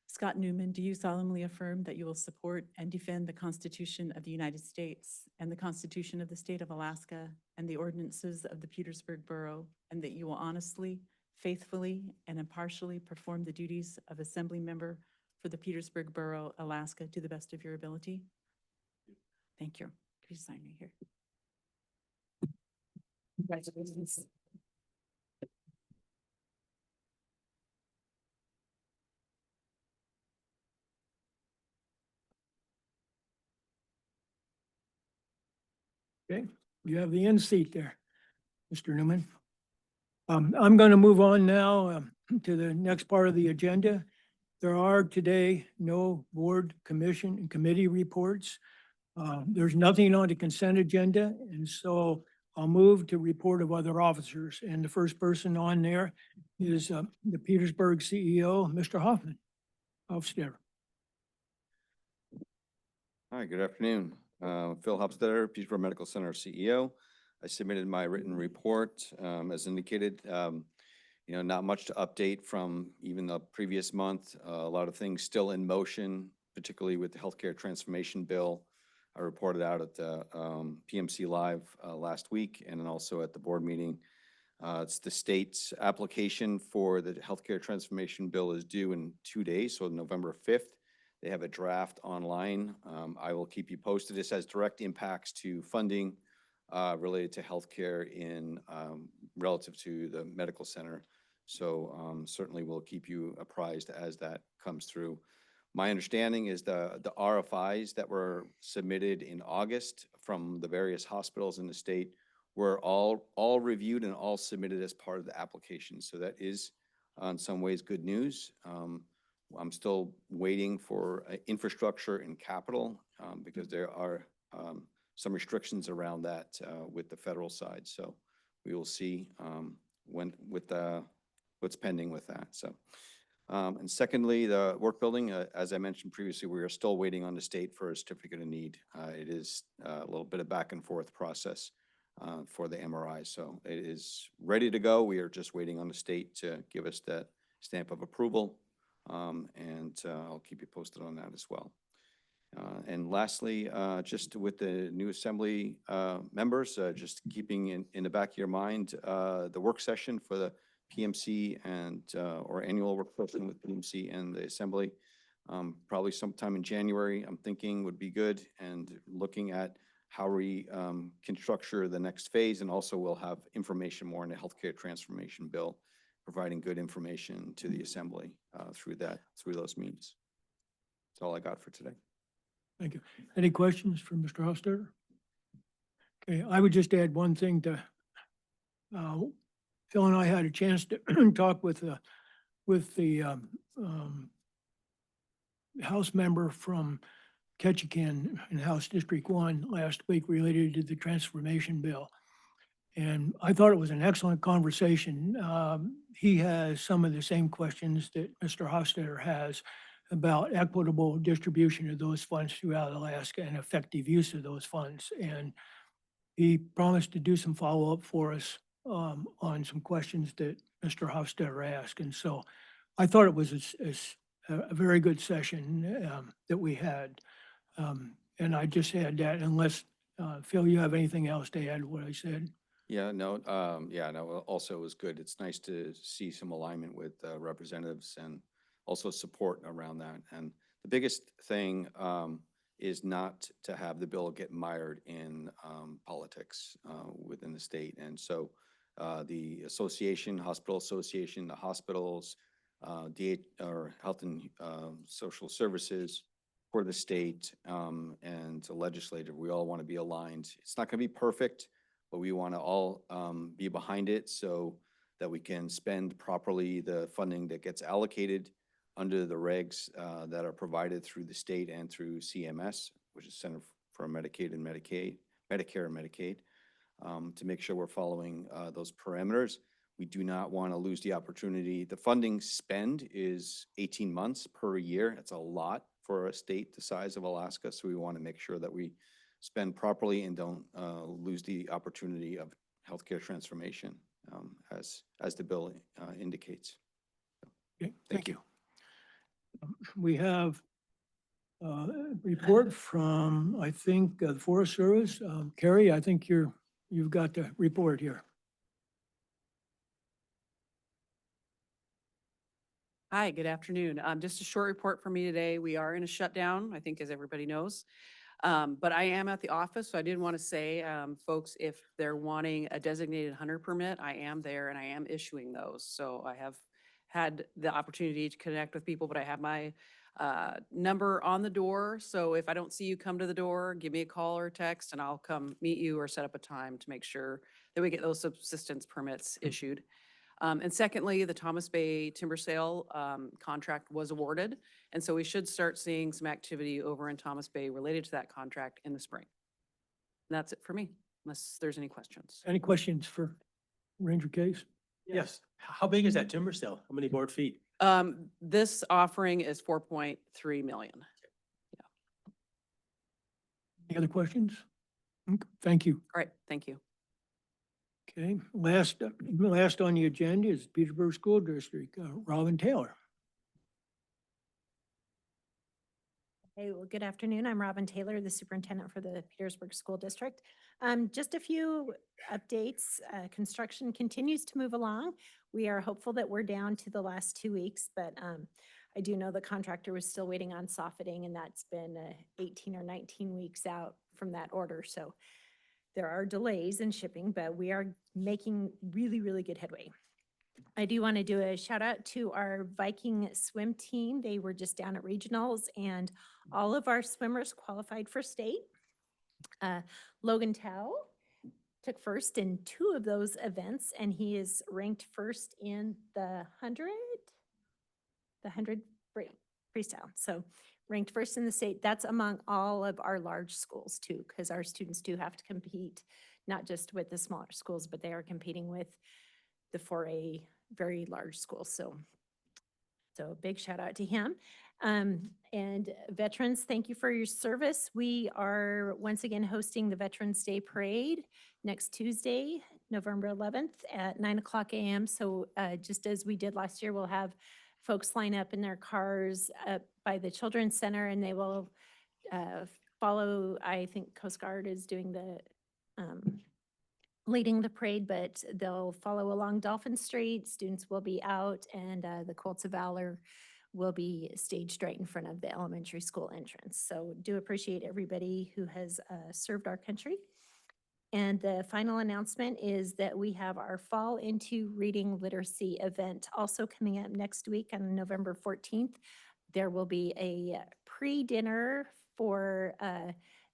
S18: Scott Newman, do you solemnly affirm that you will support and defend the Constitution of the United States and the Constitution of the State of Alaska and the ordinances of the Petersburg Borough, and that you will honestly, faithfully, and impartially perform the duties of Assembly Member for the Petersburg Borough, Alaska, to the best of your ability? Thank you. Please sign me here. Congratulations.
S1: Okay, you have the end seat there, Mr. Newman. I'm going to move on now to the next part of the agenda. There are today no board, commission, and committee reports. There's nothing on the consent agenda, and so I'll move to report of other officers. And the first person on there is the Petersburg CEO, Mr. Hoffman. Hofstadter.
S19: Hi, good afternoon. Phil Hofstadter, Petersburg Medical Center CEO. I submitted my written report, as indicated. Not much to update from even the previous month. A lot of things still in motion, particularly with the healthcare transformation bill. I reported out at the PMC Live last week and then also at the board meeting. It's the state's application for the healthcare transformation bill is due in 2 days, so November 5th. They have a draft online. I will keep you posted. This has direct impacts to funding related to healthcare in relative to the medical center. So certainly we'll keep you apprised as that comes through. My understanding is the RFIs that were submitted in August from the various hospitals in the state were all reviewed and all submitted as part of the application. So that is in some ways good news. I'm still waiting for infrastructure and capital because there are some restrictions around that with the federal side. So we will see what's pending with that. So, and secondly, the work building, as I mentioned previously, we are still waiting on the state for a certificate of need. It is a little bit of back and forth process for the MRI. So it is ready to go. We are just waiting on the state to give us that stamp of approval. And I'll keep you posted on that as well. And lastly, just with the new assembly members, just keeping in the back of your mind, the work session for the PMC and or annual work session with PMC and the assembly, probably sometime in January, I'm thinking would be good, and looking at how we can structure the next phase. And also we'll have information more in the healthcare transformation bill, providing good information to the assembly through those means. That's all I got for today.
S1: Thank you. Any questions for Mr. Hofstadter? Okay, I would just add one thing to, Phil and I had a chance to talk with the House member from Ketchikan in House District 1 last week related to the transformation bill. And I thought it was an excellent conversation. He has some of the same questions that Mr. Hofstadter has about equitable distribution of those funds throughout Alaska and effective use of those funds. And he promised to do some follow-up for us on some questions that Mr. Hofstadter asked. And so I thought it was a very good session that we had. And I just add that unless, Phil, you have anything else to add to what I said?
S19: Also it was good. It's nice to see some alignment with representatives and also support around that. And the biggest thing is not to have the bill get mired in politics within the state. And so the association, hospital association, the hospitals, Health and Social Services for the state and the legislature, we all want to be aligned. It's not going to be perfect, but we want to all be behind it so that we can spend properly the funding that gets allocated under the regs that are provided through the state and through CMS, which is Center for Medicare and Medicaid, to make sure we're following those parameters. We do not want to lose the opportunity. The funding spend is 18 months per year. It's a lot for a state the size of Alaska, so we want to make sure that we spend properly and don't lose the opportunity of healthcare transformation as the bill indicates.
S1: Okay, thank you. We have a report from, I think, the Forest Service. Carrie, I think you've got the report here.
S20: Hi, good afternoon. Just a short report for me today. We are in a shutdown, I think, as everybody knows. But I am at the office, so I did want to say, folks, if they're wanting a designated hunter permit, I am there and I am issuing those. So I have had the opportunity to connect with people, but I have my number on the door. So if I don't see you come to the door, give me a call or a text and I'll come meet you or set up a time to make sure that we get those subsistence permits issued. And secondly, the Thomas Bay timber sale contract was awarded. And so we should start seeing some activity over in Thomas Bay related to that contract in the spring. And that's it for me, unless there's any questions.
S1: Any questions for Ranger Case?
S21: Yes. How big is that timber sale? How many board feet?
S20: This offering is 4.3 million.
S1: Any other questions? Okay, thank you.
S20: All right, thank you.
S1: Okay, last on the agenda is Petersburg School District, Robin Taylor.
S22: Hey, well, good afternoon. I'm Robin Taylor, the superintendent for the Petersburg School District. Just a few updates. Construction continues to move along. We are hopeful that we're down to the last 2 weeks, but I do know the contractor was still waiting on soffitting, and that's been 18 or 19 weeks out from that order. So there are delays in shipping, but we are making really, really good headway. I do want to do a shout out to our Viking swim team. They were just down at regionals and all of our swimmers qualified for state. Logan Tao took first in 2 of those events and he is ranked first in the 100 freestyle. So ranked first in the state. That's among all of our large schools too, because our students do have to compete, not just with the smaller schools, but they are competing with the 4A very large schools. So a big shout out to him. And veterans, thank you for your service. We are once again hosting the Veterans Day Parade next Tuesday, November 11th at 9:00 a.m. So just as we did last year, we'll have folks line up in their cars up by the Children's Center and they will follow, I think Coast Guard is doing the leading the parade, but they'll follow along Dolphin Street. Students will be out and the Colts of Valor will be staged right in front of the elementary school entrance. So do appreciate everybody who has served our country. And the final announcement is that we have our Fall Into Reading Literacy event also coming up next week on November 14th. There will be a pre-dinner for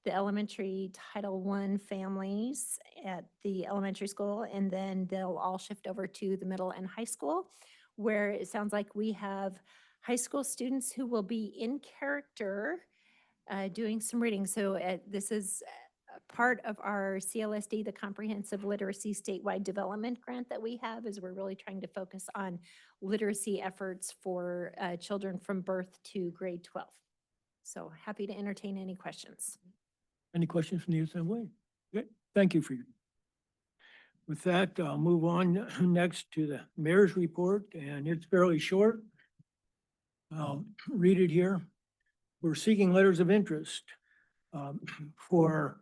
S22: the elementary Title I families at the elementary school, and then they'll all shift over to the middle and high school, where it sounds like we have high school students who will be in character doing some reading. So this is a part of our CLSD, the Comprehensive Literacy Statewide Development Grant that we have, is we're really trying to focus on literacy efforts for children from birth to grade 12. So happy to entertain any questions.
S1: Any questions from the assembly? Okay, thank you for your. With that, I'll move on next to the mayor's report, and it's fairly short. I'll read it here. We're seeking letters of interest for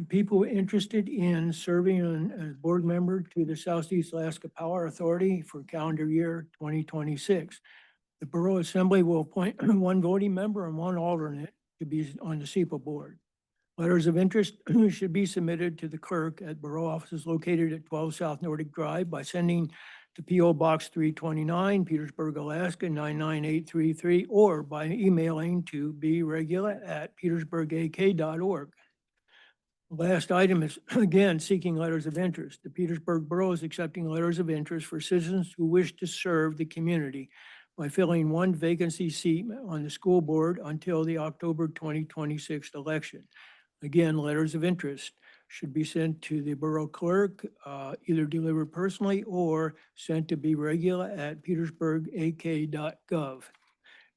S1: people interested in serving as board member to the Southeast Alaska Power Authority for calendar year 2026. The Borough Assembly will appoint one voting member and one alternate to be on the SEPA board. Letters of interest should be submitted to the clerk at borough offices located at 12 South Nordic Drive by sending to P.O. Box 329, Petersburg, Alaska 99833, or by emailing to bregula@petersburgak.org. Last item is, again, seeking letters of interest. The Petersburg Borough is accepting letters of interest for citizens who wish to serve the community by filling one vacancy seat on the school board until the October 2026 election. Again, letters of interest should be sent to the borough clerk, either delivered personally or sent to bregula@petersburgak.gov.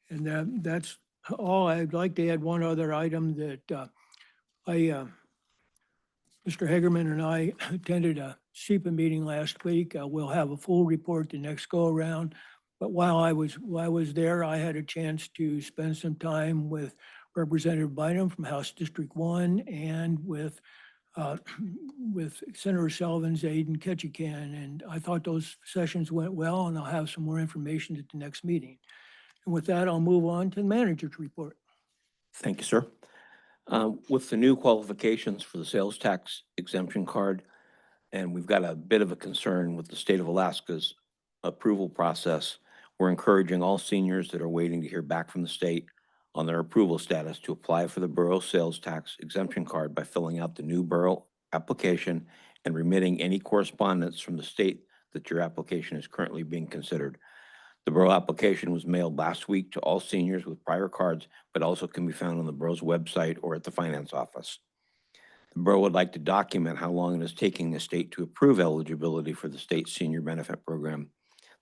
S1: And that's all. I'd like to add one other item that Mr. Hagerman and I attended a SEPA meeting last week. We'll have a full report the next go around. But while I was there, I had a chance to spend some time with Representative Bynum from House District 1 and with Senator Sullivan's aide in Ketchikan. And I thought those sessions went well, and I'll have some more information at the next meeting. And with that, I'll move on to the manager's report.
S3: Thank you, sir. With the new qualifications for the sales tax exemption card, and we've got a bit of a concern with the state of Alaska's approval process, we're encouraging all seniors that are waiting to hear back from the state on their approval status to apply for the borough sales tax exemption card by filling out the new borough application and remitting any correspondence from the state that your application is currently being considered. The borough application was mailed last week to all seniors with prior cards, but also can be found on the borough's website or at the finance office. The borough would like to document how long it is taking the state to approve eligibility for the state senior benefit program.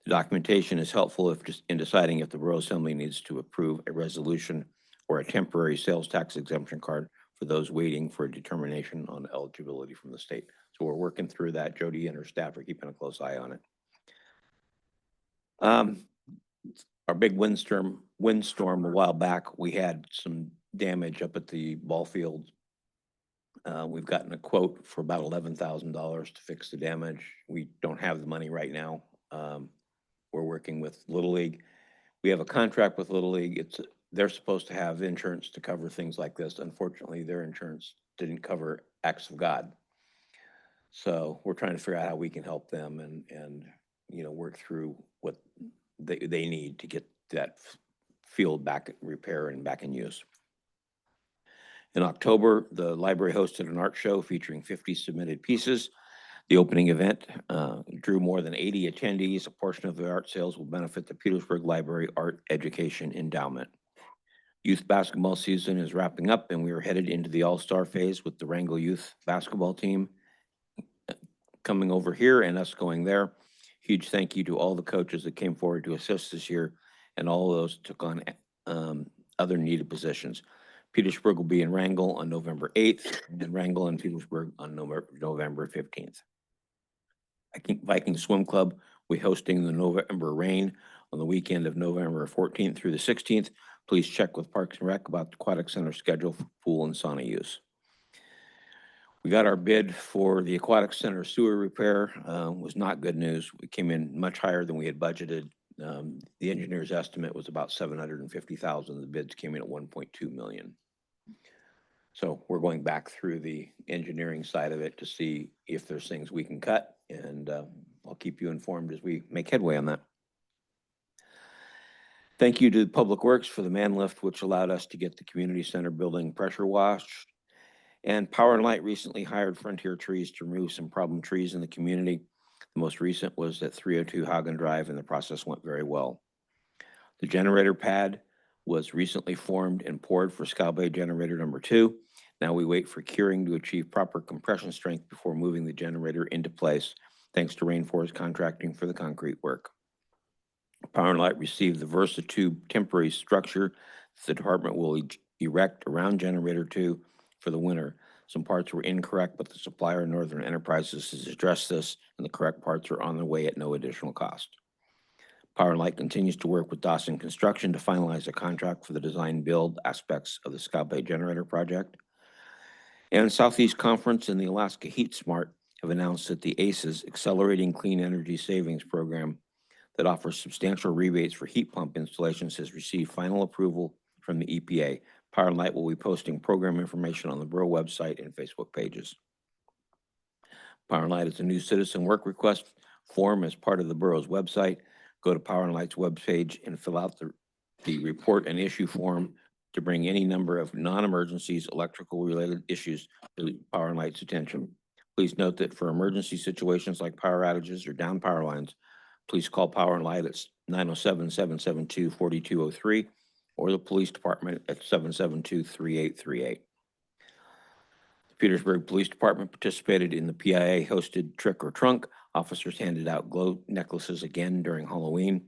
S3: The documentation is helpful in deciding if the Borough Assembly needs to approve a resolution or a temporary sales tax exemption card for those waiting for a determination on eligibility from the state. So we're working through that. Jody and her staff are keeping a close eye on it. Our big windstorm a while back, we had some damage up at the ball field. We've gotten a quote for about $11,000 to fix the damage. We don't have the money right now. We're working with Little League. We have a contract with Little League. They're supposed to have insurance to cover things like this. Unfortunately, their insurance didn't cover acts of God. So we're trying to figure out how we can help them and work through what they need to get that field back repair and back in use. In October, the library hosted an art show featuring 50 submitted pieces. The opening event drew more than 80 attendees. A portion of the art sales will benefit the Petersburg Library Art Education Endowment. Youth basketball season is wrapping up, and we are headed into the all-star phase with the Wrangell youth basketball team coming over here and us going there. Huge thank you to all the coaches that came forward to assist this year, and all of those took on other needed positions. Petersburg will be in Wrangell on November 8th, and Wrangell and Petersburg on November 15th. Viking Swim Club, we're hosting the November Rain on the weekend of November 14th through the 16th. Please check with Parks and Rec about the Aquatic Center schedule for pool and sauna use. We got our bid for the Aquatic Center sewer repair. Was not good news. We came in much higher than we had budgeted. The engineer's estimate was about $750,000. The bids came in at $1.2 million. So we're going back through the engineering side of it to see if there's things we can cut, and I'll keep you informed as we make headway on that. Thank you to Public Works for the man lift, which allowed us to get the community center building pressure washed. And Power and Light recently hired Frontier Trees to remove some problem trees in the community. The most recent was at 302 Hagen Drive, and the process went very well. The generator pad was recently formed and poured for Scow Bay Generator number 2. Now we wait for curing to achieve proper compression strength before moving the generator into place, thanks to Rainforest Contracting for the concrete work. Power and Light received the VersaTube temporary structure the department will erect around Generator 2 for the winter. Some parts were incorrect, but the supplier, Northern Enterprises, has addressed this, and the correct parts are on their way at no additional cost. Power and Light continues to work with Dawson Construction to finalize a contract for the design build aspects of the Scow Bay Generator project. And Southeast Conference and the Alaska Heat Smart have announced that the ACES Accelerating Clean Energy Savings Program that offers substantial rebates for heat pump installations has received final approval from the EPA. Power and Light will be posting program information on the Borough website and Facebook pages. Power and Light is a new citizen work request form as part of the borough's website. Go to Power and Light's webpage and fill out the report and issue form to bring any number of non-emergencies, electrical related issues to Power and Light's attention. Please note that for emergency situations like power outages or down power lines, please call Power and Light at 907-772-4203 or the police department at 772-3838. The Petersburg Police Department participated in the PIA-hosted Trick or Trunk. Officers handed out glow necklaces again during Halloween.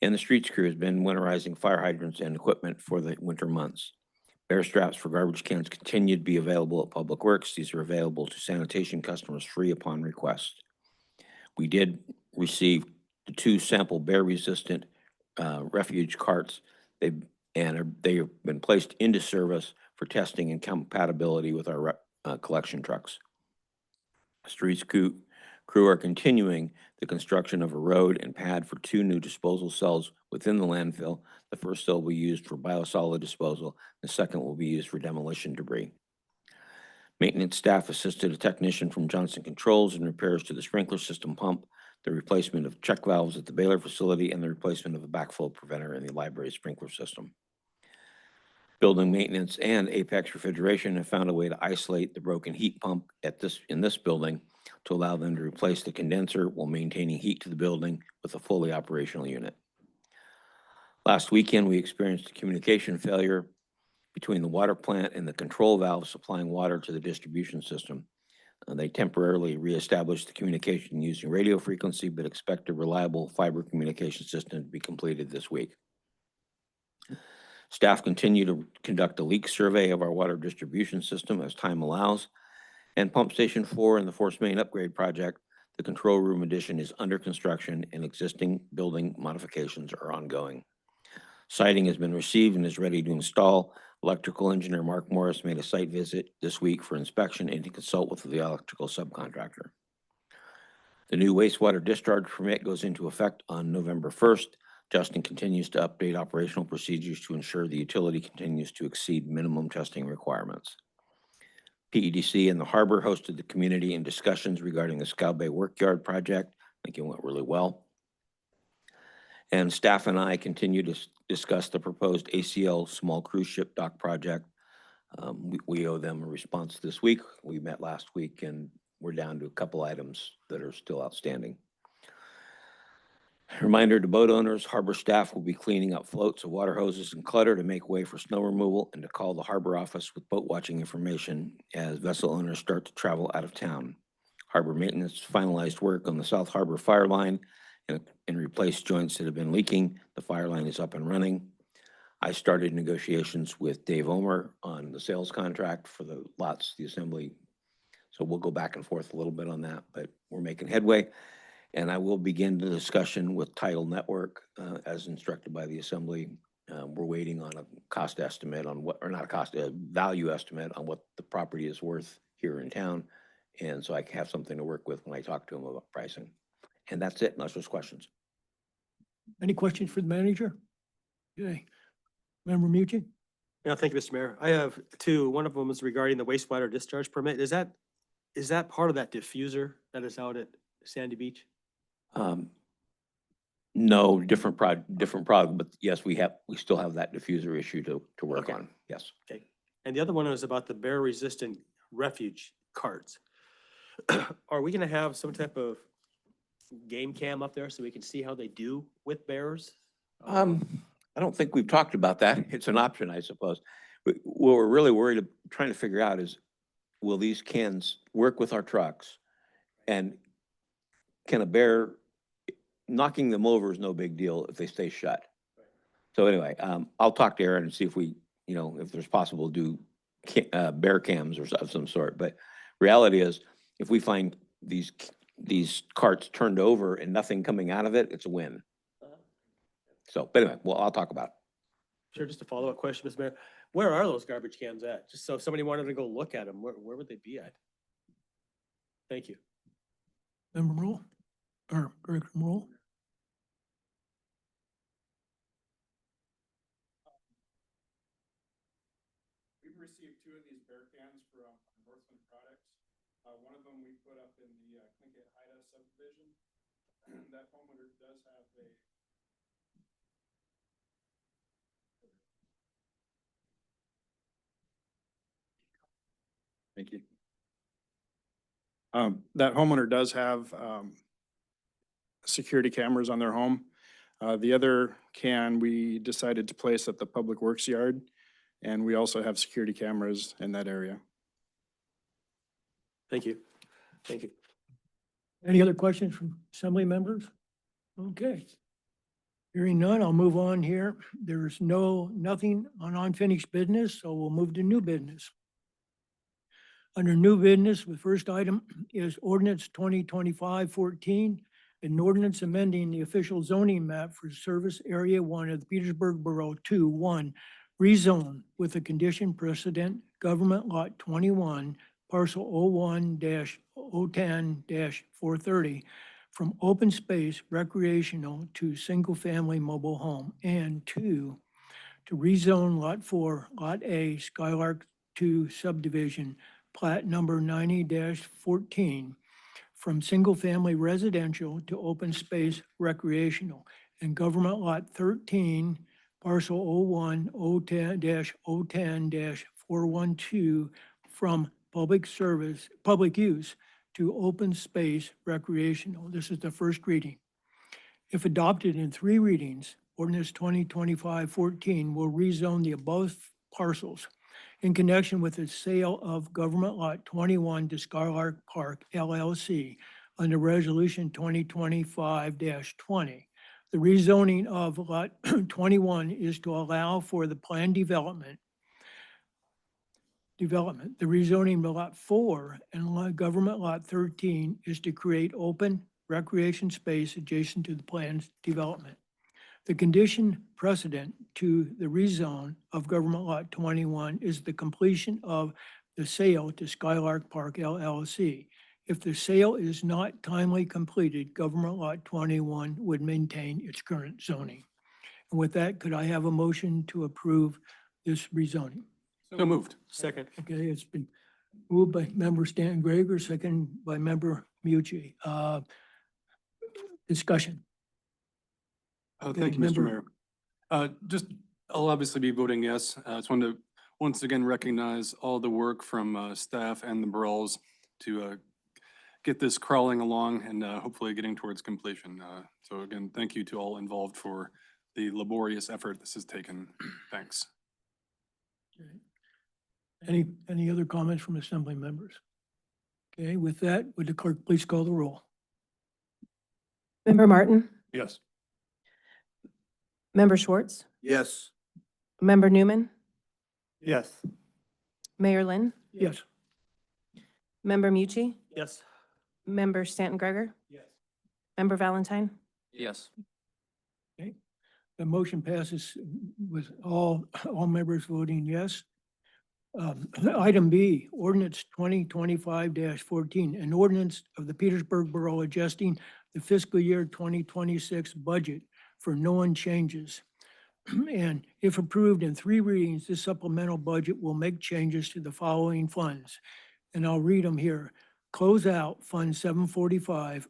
S3: And the streets crew has been winterizing fire hydrants and equipment for the winter months. Bear straps for garbage cans continue to be available at Public Works. These are available to sanitation customers free upon request. We did receive the 2 sample bear-resistant refuge carts. They have been placed into service for testing and compatibility with our collection trucks. Streets crew are continuing the construction of a road and pad for 2 new disposal cells within the landfill. The first cell will be used for biosolid disposal. The second will be used for demolition debris. Maintenance staff assisted a technician from Johnson Controls in repairs to the sprinkler system pump, the replacement of check valves at the Baylor facility, and the replacement of a backflow preventer in the library sprinkler system. Building maintenance and Apex Refrigeration have found a way to isolate the broken heat pump in this building to allow them to replace the condenser while maintaining heat to the building with a fully operational unit. Last weekend, we experienced a communication failure between the water plant and the control valve supplying water to the distribution system. They temporarily reestablished the communication using radio frequency, but expect a reliable fiber communication system to be completed this week. Staff continue to conduct a leak survey of our water distribution system as time allows. And Pump Station 4 and the Force Main Upgrade Project, the control room addition is under construction and existing building modifications are ongoing. Siding has been received and is ready to install. Electrical engineer Mark Morris made a site visit this week for inspection and to consult with the electrical subcontractor. The new wastewater discharge permit goes into effect on November 1st. Justin continues to update operational procedures to ensure the utility continues to exceed minimum testing requirements. PEDC and the Harbor hosted the community in discussions regarding the Scow Bay Workyard project. I think it went really well. And staff and I continue to discuss the proposed ACL small cruise ship dock project. We owe them a response this week. We met last week and we're down to a couple items that are still outstanding. Reminder to boat owners, harbor staff will be cleaning up floats of water hoses and clutter to make way for snow removal and to call the harbor office with boat watching information as vessel owners start to travel out of town. Harbor maintenance finalized work on the South Harbor fire line and replaced joints that have been leaking. The fire line is up and running. I started negotiations with Dave Omer on the sales contract for the lots, the assembly. So we'll go back and forth a little bit on that, but we're making headway. And I will begin the discussion with Tidal Network as instructed by the Assembly. We're waiting on a cost estimate on what, or not a cost, a value estimate on what the property is worth here in town. And so I can have something to work with when I talk to them about pricing. And that's it, unless there's questions.
S1: Any questions for the manager? Okay. Member Mucci?
S21: Yeah, thank you, Mr. Mayor. I have 2. One of them is regarding the wastewater discharge permit. Is that part of that diffuser that is out at Sandy Beach?
S3: No, different product, but yes, we still have that diffuser issue to work on. Yes.
S21: Okay. And the other one is about the bear resistant refuge carts. Are we gonna have some type of game cam up there so we can see how they do with bears?
S3: I don't think we've talked about that. It's an option, I suppose. But what we're really trying to figure out is, will these cans work with our trucks? And can a bear, knocking them over is no big deal if they stay shut. So anyway, I'll talk to Aaron and see if we, if there's possible to do bear cams or of some sort. But reality is, if we find these carts turned over and nothing coming out of it, it's a win. So, but anyway, well, I'll talk about it.
S21: Sure, just a follow-up question, Mr. Mayor. Where are those garbage cans at? Just so if somebody wanted to go look at them, where would they be at? Thank you.
S1: Member Rule, or Director Rule?
S4: We've received 2 of these bear cans from Northland Products. One of them we put up in the Clinket Haida subdivision. That homeowner does have a Thank you. That homeowner does have security cameras on their home. The other can we decided to place at the Public Works yard, and we also have security cameras in that area.
S21: Thank you. Thank you.
S1: Any other questions from assembly members? Okay. Hearing none, I'll move on here. There's nothing on unfinished business, so we'll move to new business. Under new business, the first item is ordinance 2025-14, an ordinance amending the official zoning map for Service Area 1 of the Petersburg Borough to 1, rezone with the condition precedent, Government Lot 21, Parcel 01-010-430, from open space recreational to single-family mobile home, and 2, to rezone Lot 4, Lot A, Skylark 2 subdivision, plat number 90-14, from single-family residential to open space recreational, and Government Lot 13, Parcel 01-010-412, from public use to open space recreational. This is the first reading. If adopted in 3 readings, ordinance 2025-14 will rezone the above parcels in connection with the sale of Government Lot 21 to Skylark Park LLC under Resolution 2025-20. The rezoning of Lot 21 is to allow for the planned development. The rezoning of Lot 4 and Government Lot 13 is to create open recreation space adjacent to the planned development. The condition precedent to the rezone of Government Lot 21 is the completion of the sale to Skylark Park LLC. If the sale is not timely completed, Government Lot 21 would maintain its current zoning. And with that, could I have a motion to approve this rezoning?
S4: So moved.
S21: Second.
S1: Okay, it's been moved by Member Stanton Greger, second by Member Mucci. Discussion.
S4: Thank you, Mr. Mayor. I'll obviously be voting yes. I just wanted to once again recognize all the work from staff and the Burrells to get this crawling along and hopefully getting towards completion. So again, thank you to all involved for the laborious effort this has taken. Thanks.
S1: Any other comments from assembly members? Okay, with that, would the clerk please call the roll?
S2: Member Martin,
S4: Yes.
S2: Member Schwartz,
S16: Yes.
S2: Member Newman,
S5: Yes.
S2: Mayor Lynn,
S1: Yes.
S2: Member Mucci,
S21: Yes.
S2: Member Stanton Greger,
S21: Yes.
S2: Member Valentine,
S17: Yes.
S1: The motion passes with all members voting yes. Item B, ordinance 2025-14, an ordinance of the Petersburg Borough adjusting the fiscal year 2026 budget for known changes. And if approved in 3 readings, this supplemental budget will make changes to the following funds. And I'll read them here. Close out Fund 745,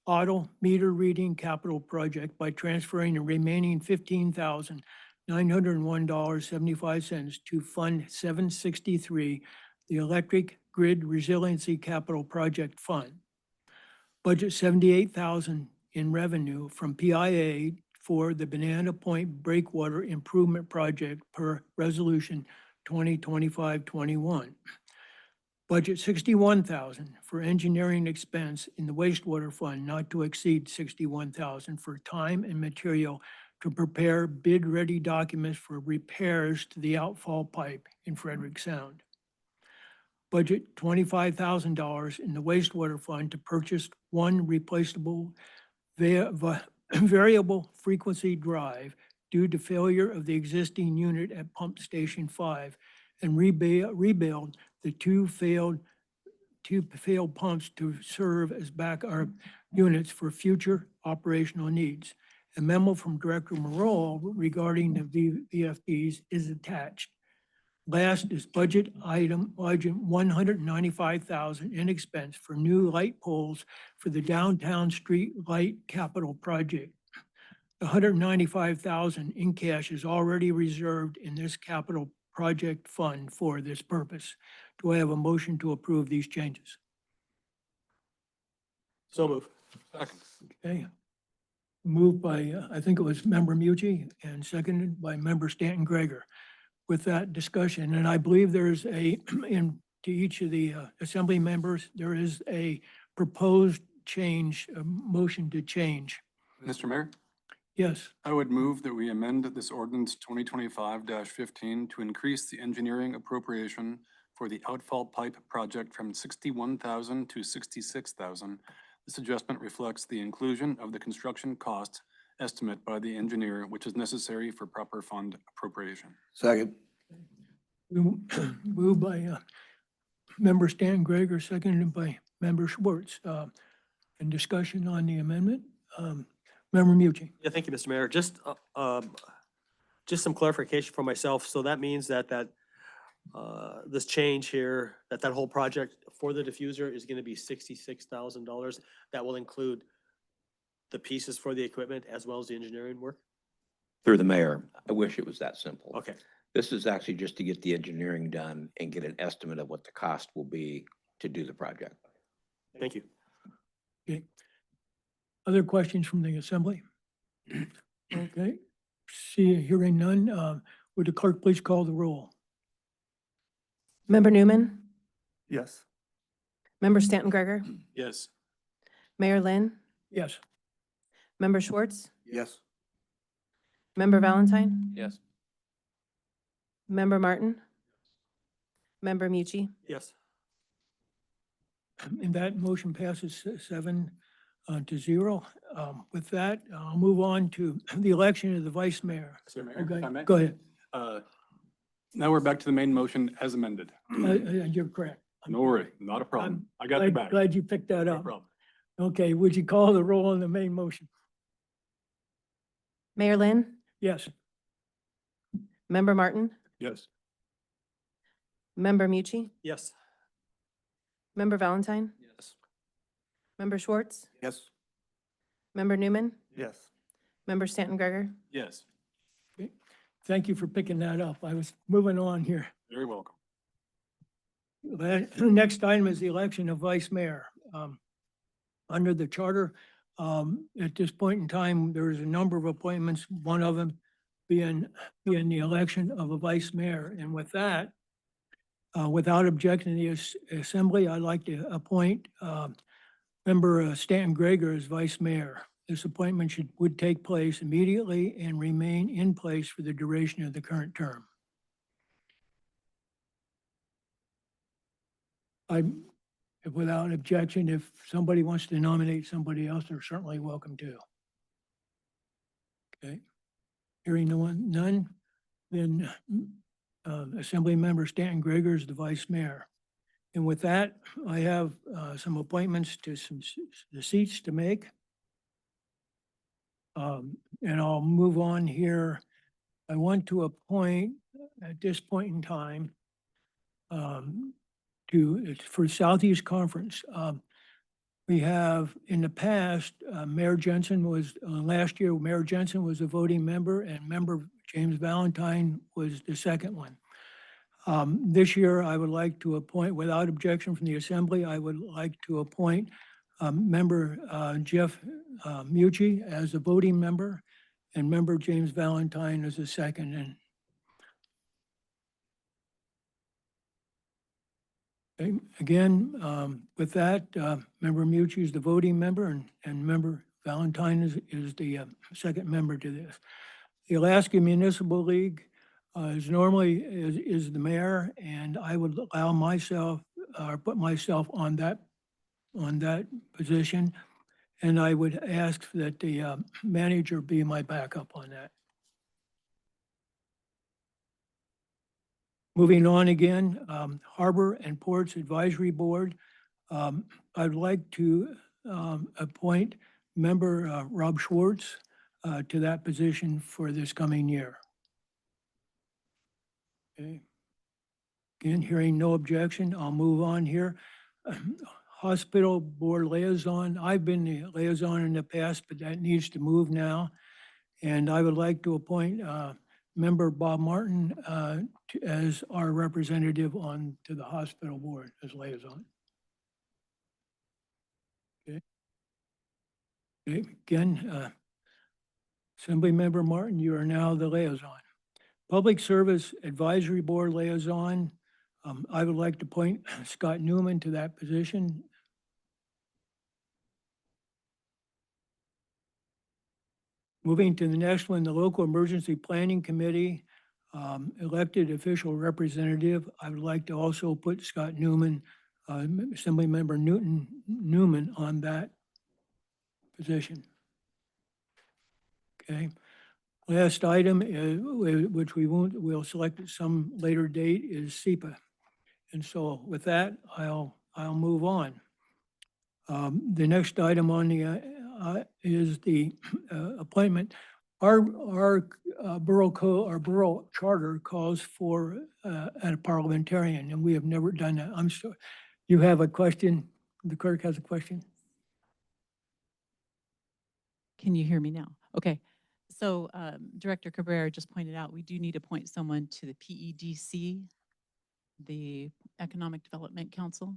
S1: Auto Meter Reading Capital Project by transferring the remaining $15,901.75 to Fund 763, the Electric Grid Resiliency Capital Project Fund. Budget $78,000 in revenue from PIA for the Banana Point Breakwater Improvement Project per Resolution 2025-21. Budget 61,000 for engineering expense in the wastewater fund, not to exceed 61,000 for time and material to prepare bid-ready documents for repairs to the outfall pipe in Frederick Sound. Budget $25,000 in the wastewater fund to purchase one replaceable variable frequency drive due to failure of the existing unit at Pump Station 5 and rebuild the two failed pumps to serve as backup units for future operational needs. A memo from Director Morrell regarding the VFDs is attached. Last is budget 195,000 in expense for new light poles for the downtown street light capital project. The 195,000 in cash is already reserved in this capital project fund for this purpose. Do I have a motion to approve these changes?
S21: So move.
S1: Okay. Moved by, I think it was Member Mucci and seconded by Member Stanton Greger. With that discussion, and I believe there's to each of the assembly members, there is a proposed change, a motion to change.
S4: Mr. Mayor,
S1: Yes,
S4: I would move that we amend this ordinance 2025-15 to increase the engineering appropriation for the outfall pipe project from 61,000 to 66,000. This adjustment reflects the inclusion of the construction cost estimate by the engineer, which is necessary for proper fund appropriation.
S16: Second.
S1: moved by Member Stan Greger, seconded by Member Schwartz. And discussion on the amendment. Member Mucci.
S21: Yeah, thank you, Mr. Mayor. Just some clarification for myself. So that means that this change here, that whole project for the diffuser is gonna be $66,000. That will include the pieces for the equipment as well as the engineering work?
S3: Through the mayor, I wish it was that simple.
S21: Okay,
S3: This is actually just to get the engineering done and get an estimate of what the cost will be to do the project.
S21: thank you.
S1: Okay. Other questions from the assembly? Okay. Hearing none, would the clerk please call the roll?
S2: Member Newman,
S5: Yes.
S2: Member Stanton Greger,
S4: Yes.
S2: Mayor Lynn,
S1: Yes.
S2: Member Schwartz,
S16: Yes.
S2: Member Valentine,
S17: Yes.
S2: Member Martin, Member Mucci.
S21: Yes.
S1: And that motion passes 7 to 0. With that, I'll move on to the election of the vice mayor.
S4: Mr. Mayor,
S1: Okay,
S4: if I may?
S1: go ahead.
S4: Now we're back to the main motion as amended.
S1: You're correct.
S4: No worry, not a problem. I got your back.
S1: Glad you picked that
S4: No
S1: up.
S4: problem.
S1: Okay, would you call the roll on the main motion?
S2: Mayor Lynn,
S1: Yes.
S2: Member Martin,
S4: Yes.
S2: Member Mucci,
S21: Yes.
S2: Member Valentine,
S17: Yes.
S2: Member Schwartz,
S16: Yes.
S2: Member Newman,
S5: Yes.
S2: Member Stanton Greger.
S4: Yes.
S1: Thank you for picking that up. I was moving on here.
S4: Very welcome.
S1: The next item is the election of vice mayor. Under the charter, at this point in time, there's a number of appointments, one of them being the election of a vice mayor. And with that, without objection to the assembly, I'd like to appoint Member Stanton Greger as vice mayor. This appointment would take place immediately and remain in place for the duration of the current term. Without objection, if somebody wants to nominate somebody else, they're certainly welcome to. Okay. Hearing none, then Assembly Member Stanton Greger is the vice mayor. And with that, I have some appointments to the seats to make. And I'll move on here. I want to appoint at this point in time for Southeast Conference. We have in the past, Mayor Jensen was, last year, Mayor Jensen was a voting member and Member James Valentine was the second one. This year, I would like to appoint, without objection from the assembly, I would like to appoint Member Jeff Mucci as a voting member and member James Valentine as a second. And okay, again, with that, member Mucci is the voting member and member Valentine is the second member to this. The Alaska Municipal League is normally is the mayor, and I would allow myself or put myself on that position. And I would ask that the manager be my backup on that. Moving on again, Harbor and Ports Advisory Board. I'd like to appoint member Rob Schwartz to that position for this coming year. Okay. Again, hearing no objection, I'll move on here. Hospital Board Liaison, I've been the liaison in the past, but that needs to move now. And I would like to appoint member Bob Martin as our representative on to the hospital board as liaison. Okay. Okay. Again, Assembly Member Martin, you are now the liaison. Public Service Advisory Board liaison, I would like to appoint Scott Newman to that position. Moving to the next one, the Local Emergency Planning Committee, elected official representative. I would like to also put Scott Newman, Assembly Member Newman on that position. Okay. Last item, which we'll select at some later date, is SEPA. And so with that, I'll move on. The next item on the is the appointment. Our borough charter calls for a parliamentarian, and we have never done that. I'm sure you have a question. The clerk has a question.
S18: Can you hear me now? Okay. So Director Cabrera just pointed out, we do need to appoint someone to the PEDC, the Economic Development Council,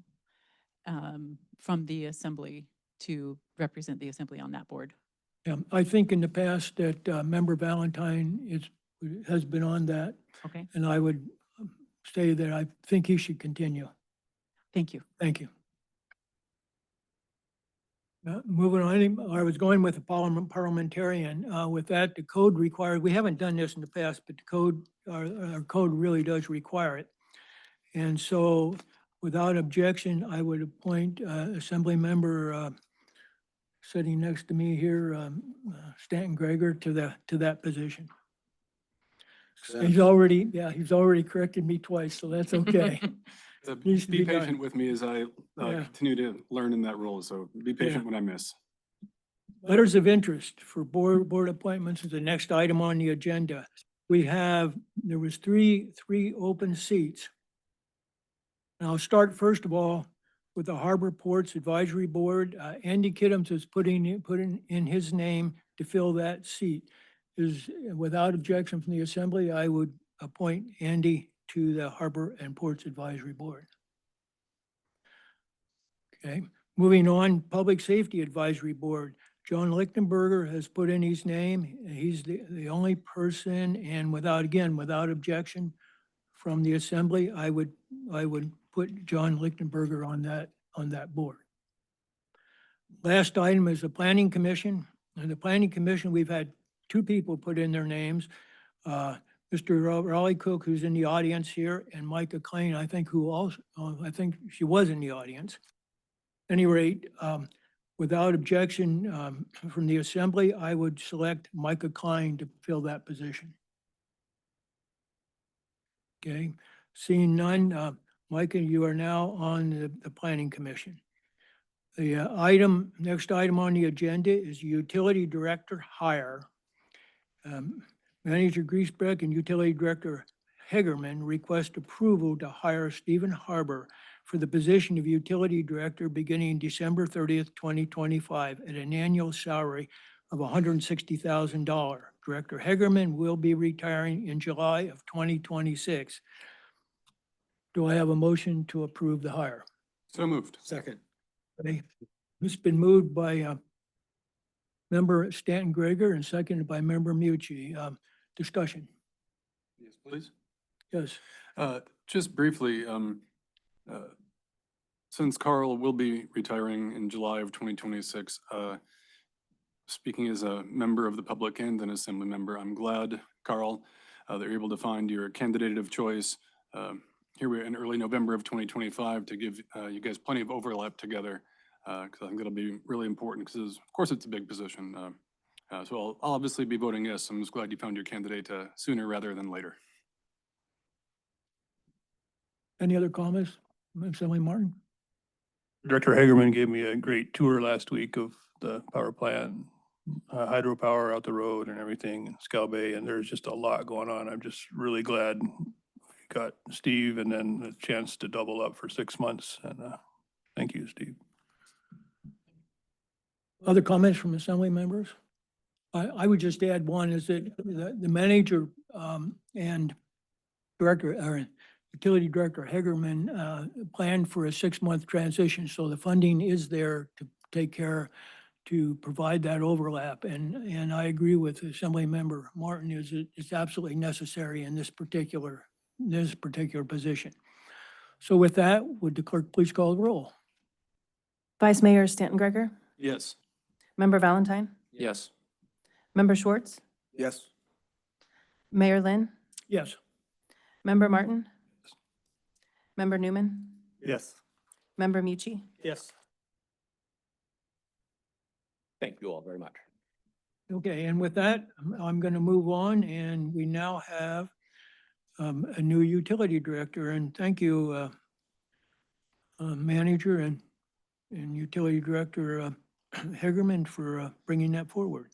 S18: from the Assembly to represent the Assembly on that board.
S1: Yeah, I think in the past that Member Valentine has been on that.
S18: Okay.
S1: And I would say that I think he should continue.
S18: Thank you.
S1: Thank you. Moving on, I was going with the parliamentarian. With that, the code requires, we haven't done this in the past, but the code, our code really does require it. And so without objection, I would appoint Assembly Member sitting next to me here, Stanton Greger, to that position. He's already corrected me twice, so that's okay. Needs to
S4: Be
S1: be done.
S4: patient with me as I
S1: Yeah.
S4: continue to learn in that role, so be patient when I miss.
S1: Letters of interest for board appointments is the next item on the agenda. There was three open seats. And I'll start first of all with the Harbor Ports Advisory Board. Andy Kiddums is putting in his name to fill that seat. Without objection from the Assembly, I would appoint Andy to the Harbor and Ports Advisory Board. Okay, moving on, Public Safety Advisory Board. John Lichtenberger has put in his name. He's the only person, and without objection from the Assembly, I would put John Lichtenberger on that board. Last item is the Planning Commission. And the Planning Commission, we've had two people put in their names. Mr. Raleigh Cook, who's in the audience here, and Micah Klein, I think she was in the audience. At any rate, without objection from the Assembly, I would select Micah Klein to fill that position. Okay, seeing none, Micah, you are now on the Planning Commission. The next item on the agenda is Utility Director hire. Manager Griesbeck and Utility Director Hegerman request approval to hire Stephen Harbor for the position of Utility Director beginning December 30th, 2025 at an annual salary of $160,000. Director Hegerman will be retiring in July of 2026. Do I have a motion to approve the hire?
S4: So moved.
S1: Second. Okay. It's been moved by Member Stanton Greger and seconded by Member Mucci. Discussion.
S4: Yes, please.
S1: Yes.
S4: Just briefly, since Carl will be retiring in July of 2026, speaking as a member of the public and an assembly member, I'm glad, Carl, that you're able to find your candidate of choice here we're in early November of 2025 to give you guys plenty of overlap together, because I think that'll be really important, because of course it's a big position. So I'll obviously be voting yes. I'm just glad you found your candidate sooner rather than later.
S1: Any other comments? Assembly Martin?
S7: Director Hagerman gave me a great tour last week of the power plant, hydropower out the road and everything in Scow Bay, and there's just a lot going on. I'm just really glad we got Steve and then the chance to double up for 6 months. And thank you, Steve.
S1: Other comments from assembly members? I would just add one is that the manager and director, or utility director Hagerman planned for a 6-month transition. So the funding is there to take care, to provide that overlap. And I agree with Assembly Member Martin, it's absolutely necessary in this particular position. So with that, would the clerk please call the roll?
S2: Vice Mayor Stanton Greger,
S4: Yes.
S2: Member Valentine,
S17: Yes.
S2: Member Schwartz,
S16: Yes.
S2: Mayor Lynn,
S1: Yes.
S2: Member Martin, Member Newman,
S5: Yes.
S2: Member Mucci.
S21: Yes.
S3: Thank you all very much.
S1: Okay, and with that, I'm going to move on, and we now have a new utility director, and thank you, manager and utility director Hagerman for bringing that forward.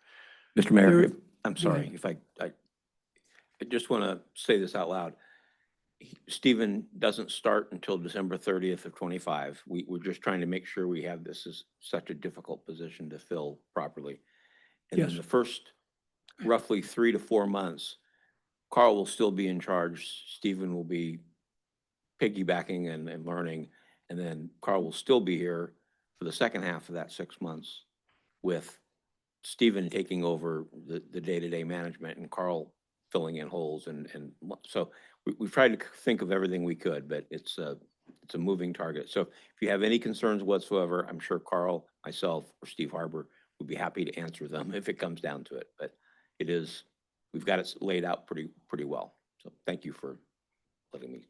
S3: Mr. Mayor,
S1: There-
S3: I'm
S1: go
S3: sorry,
S1: ahead.
S3: if I just want to say this out loud. Stephen doesn't start until December 30th of 25. We're just trying to make sure we have this as such a difficult position to fill properly. And then
S1: Yes.
S3: the first roughly 3 to 4 months, Carl will still be in charge. Stephen will be piggybacking and learning. And then Carl will still be here for the second half of that 6 months with Stephen taking over the day-to-day management and Carl filling in holes. And so we've tried to think of everything we could, but it's a moving target. So if you have any concerns whatsoever, I'm sure Carl, myself, or Steve Harbor would be happy to answer them if it comes down to it. But it is, we've got it laid out pretty well. So thank you for letting me.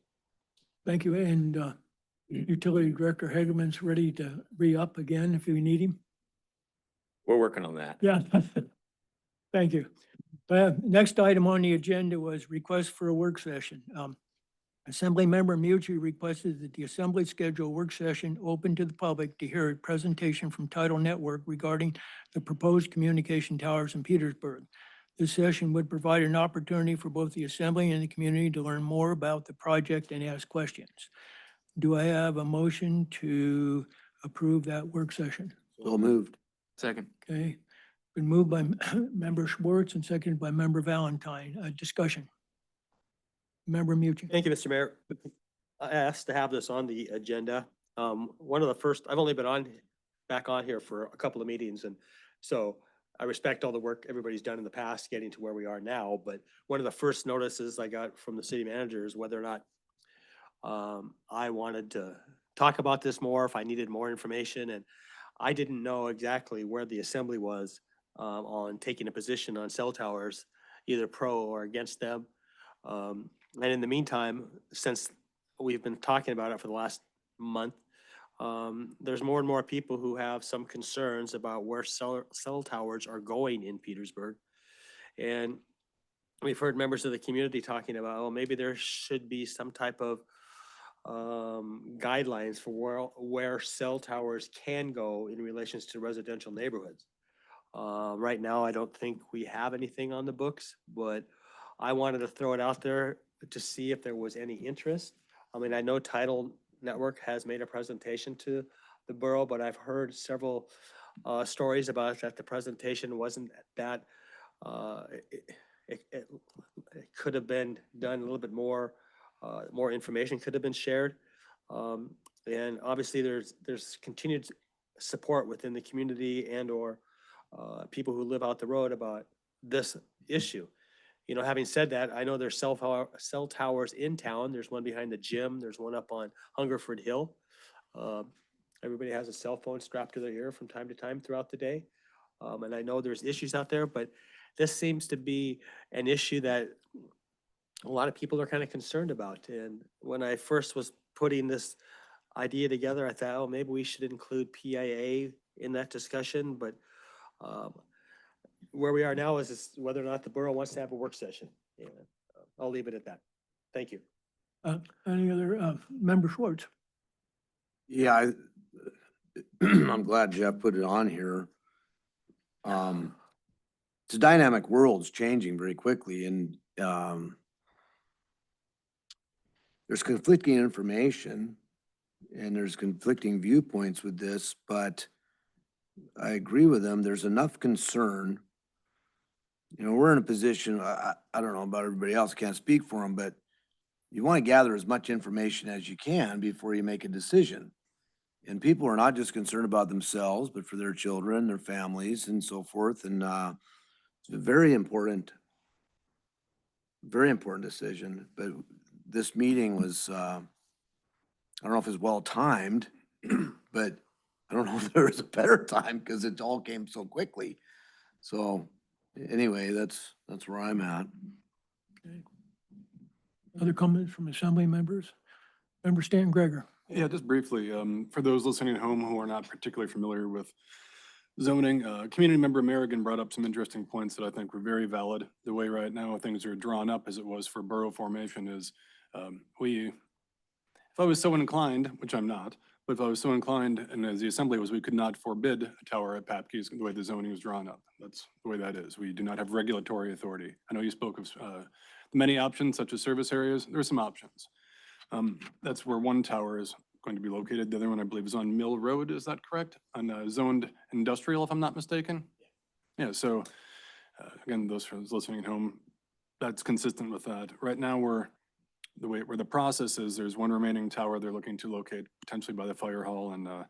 S1: Thank you, and utility director Hagerman's ready to re-up again if you need him.
S3: We're working on that.
S1: Yeah. Thank you. Next item on the agenda was request for a work session. Assembly Member Mucci requested that the assembly schedule a work session open to the public to hear a presentation from Tidal Network regarding the proposed communication towers in Petersburg. This session would provide an opportunity for both the assembly and the community to learn more about the project and ask questions. Do I have a motion to approve that work session?
S16: So moved.
S17: Second.
S1: Okay, been moved by Member Schwartz and seconded by Member Valentine. Discussion. Member Mucci.
S21: Thank you, Mr. Mayor. I asked to have this on the agenda. One of the first, I've only been back on here for a couple of meetings, and so I respect all the work everybody's done in the past getting to where we are now, but one of the first notices I got from the city manager is whether or not I wanted to talk about this more, if I needed more information, and I didn't know exactly where the assembly was on taking a position on cell towers, either pro or against them. And in the meantime, since we've been talking about it for the last month, there's more and more people who have some concerns about where cell towers are going in Petersburg. And we've heard members of the community talking about, oh, maybe there should be some type of guidelines for where cell towers can go in relations to residential neighborhoods. Right now, I don't think we have anything on the books, but I wanted to throw it out there to see if there was any interest. I mean, I know Tidal Network has made a presentation to the borough, but I've heard several stories about that the presentation wasn't that, it could have been done a little bit more, more information could have been shared. And obviously there's continued support within the community and or people who live out the road about this issue. You know, having said that, I know there's cell towers in town. There's one behind the gym. There's one up on Hungerford Hill. Everybody has a cell phone strapped to their ear from time to time throughout the day. And I know there's issues out there, but this seems to be an issue that a lot of people are kind of concerned about. And when I first was putting this idea together, I thought, oh, maybe we should include PIA in that discussion, but where we are now is whether or not the borough wants to have a work session. And I'll leave it at that. Thank you.
S1: Any other, Member Schwartz?
S16: Yeah, I'm glad Jeff put it on here. It's a dynamic world, it's changing very quickly, and there's conflicting information and there's conflicting viewpoints with this, but I agree with them. There's enough concern. You know, we're in a position, I don't know about everybody else, can't speak for them, but you want to gather as much information as you can before you make a decision. And people are not just concerned about themselves, but for their children, their families and so forth. And it's a very important decision. But this meeting was, I don't know if it was well timed, but I don't know if there was a better time because it all came so quickly. So anyway, that's where I'm at.
S1: Other comments from Assembly members? Member Stan Gregor.
S4: Yeah, just briefly, for those listening at home who are not particularly familiar with zoning, community member Merrigan brought up some interesting points that I think were very valid. The way right now things are drawn up as it was for borough formation is, if I was so inclined, which I'm not, but if I was so inclined, and as the assembly was, we could not forbid a tower at Papke's the way the zoning was drawn up. That's the way that is. We do not have regulatory authority. I know you spoke of many options such as service areas. There are some options. That's where one tower is going to be located. The other one, I believe, is on Mill Road. Is that correct? On zoned industrial, if I'm not mistaken? Yeah, so again, those listening at home, that's consistent with that. Right now, where the process is, there's one remaining tower they're looking to locate potentially by the fire hall. And I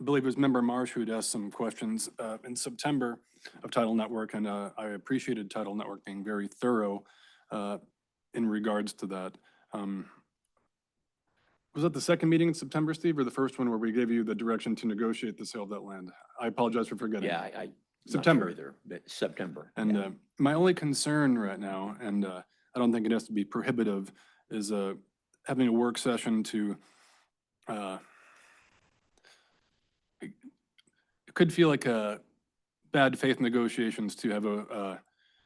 S4: believe it was Member Marsh who'd asked some questions in September of Tidal Network, and I appreciated Tidal Network being very thorough in regards to that. Was that the second meeting in September, Steve, or the first one where we gave you the direction to negotiate the sale of that land? I apologize for forgetting.
S3: Yeah, I
S4: September.
S3: not sure either, but September.
S4: And
S3: yeah.
S4: My only concern right now, and I don't think it has to be prohibitive, is having a work session to, it could feel like a bad faith negotiations to have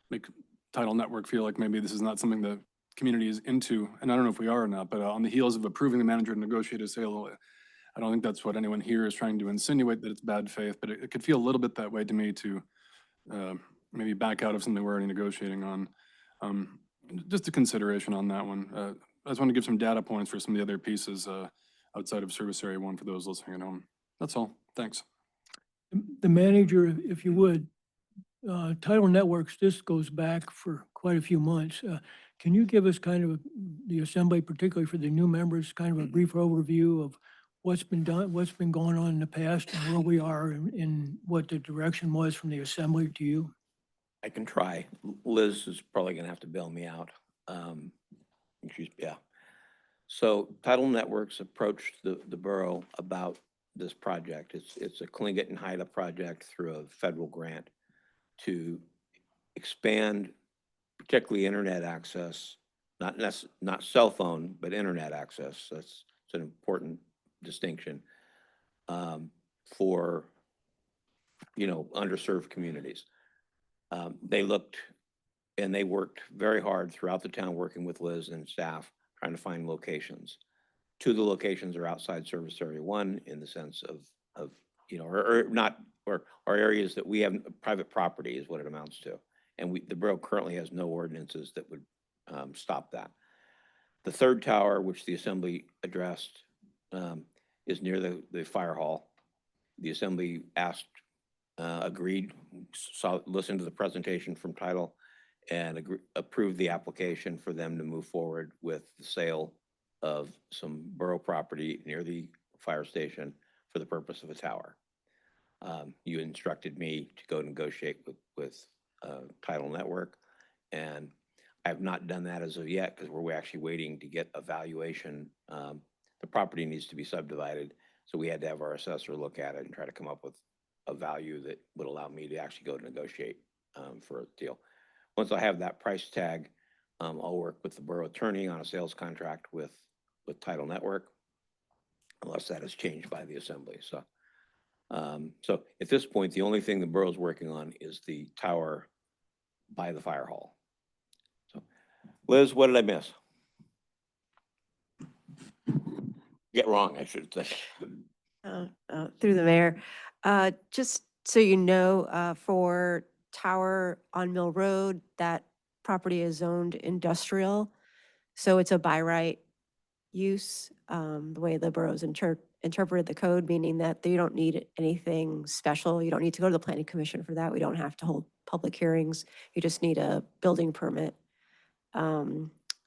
S4: make Tidal Network feel like maybe this is not something the community is into, and I don't know if we are or not, but on the heels of approving the manager to negotiate a sale, I don't think that's what anyone here is trying to insinuate, that it's bad faith, but it could feel a little bit that way to me to maybe back out of something we're already negotiating on. Just a consideration on that one. I just want to give some data points for some of the other pieces outside of Service Area 1 for those listening at home. That's all. Thanks.
S1: The manager, if you would, Tidal Networks, this goes back for quite a few months. Can you give us kind of the assembly, particularly for the new members, kind of a brief overview of what's been done, what's been going on in the past, and where we are in what the direction was from the assembly to you?
S3: I can try. Liz is probably gonna have to bail me out. Yeah. So Tidal Networks approached the borough about this project. It's a Tlingit and Haida project through a federal grant to expand particularly internet access, not cell phone, but internet access. It's an important distinction for, underserved communities. They looked and they worked very hard throughout the town, working with Liz and staff, trying to find locations. Two of the locations are outside Service Area 1 in the sense of or areas that we have private property is what it amounts to. And the borough currently has no ordinances that would stop that. The third tower, which the assembly addressed, is near the fire hall. The assembly agreed, listened to the presentation from Tidal, and approved the application for them to move forward with the sale of some borough property near the fire station for the purpose of a tower. you instructed me to go negotiate with Title Network. And I have not done that as of yet because we're actually waiting to get a valuation. The property needs to be subdivided, so we had to have our assessor look at it and try to come up with a value that would allow me to actually go negotiate for a deal. Once I have that price tag, I'll work with the borough attorney on a sales contract with Title Network, unless that is changed by the assembly. So, so at this point, the only thing the borough's working on is the tower by the fire hall. So, Liz, what did I miss? Get wrong, I should say.
S8: Through the mayor. Just so you know, for Tower on Mill Road, that property is zoned industrial. So it's a by right use, the way the borough's interpreted the code, meaning that you don't need anything special. You don't need to go to the planning commission for that. We don't have to hold public hearings. You just need a building permit.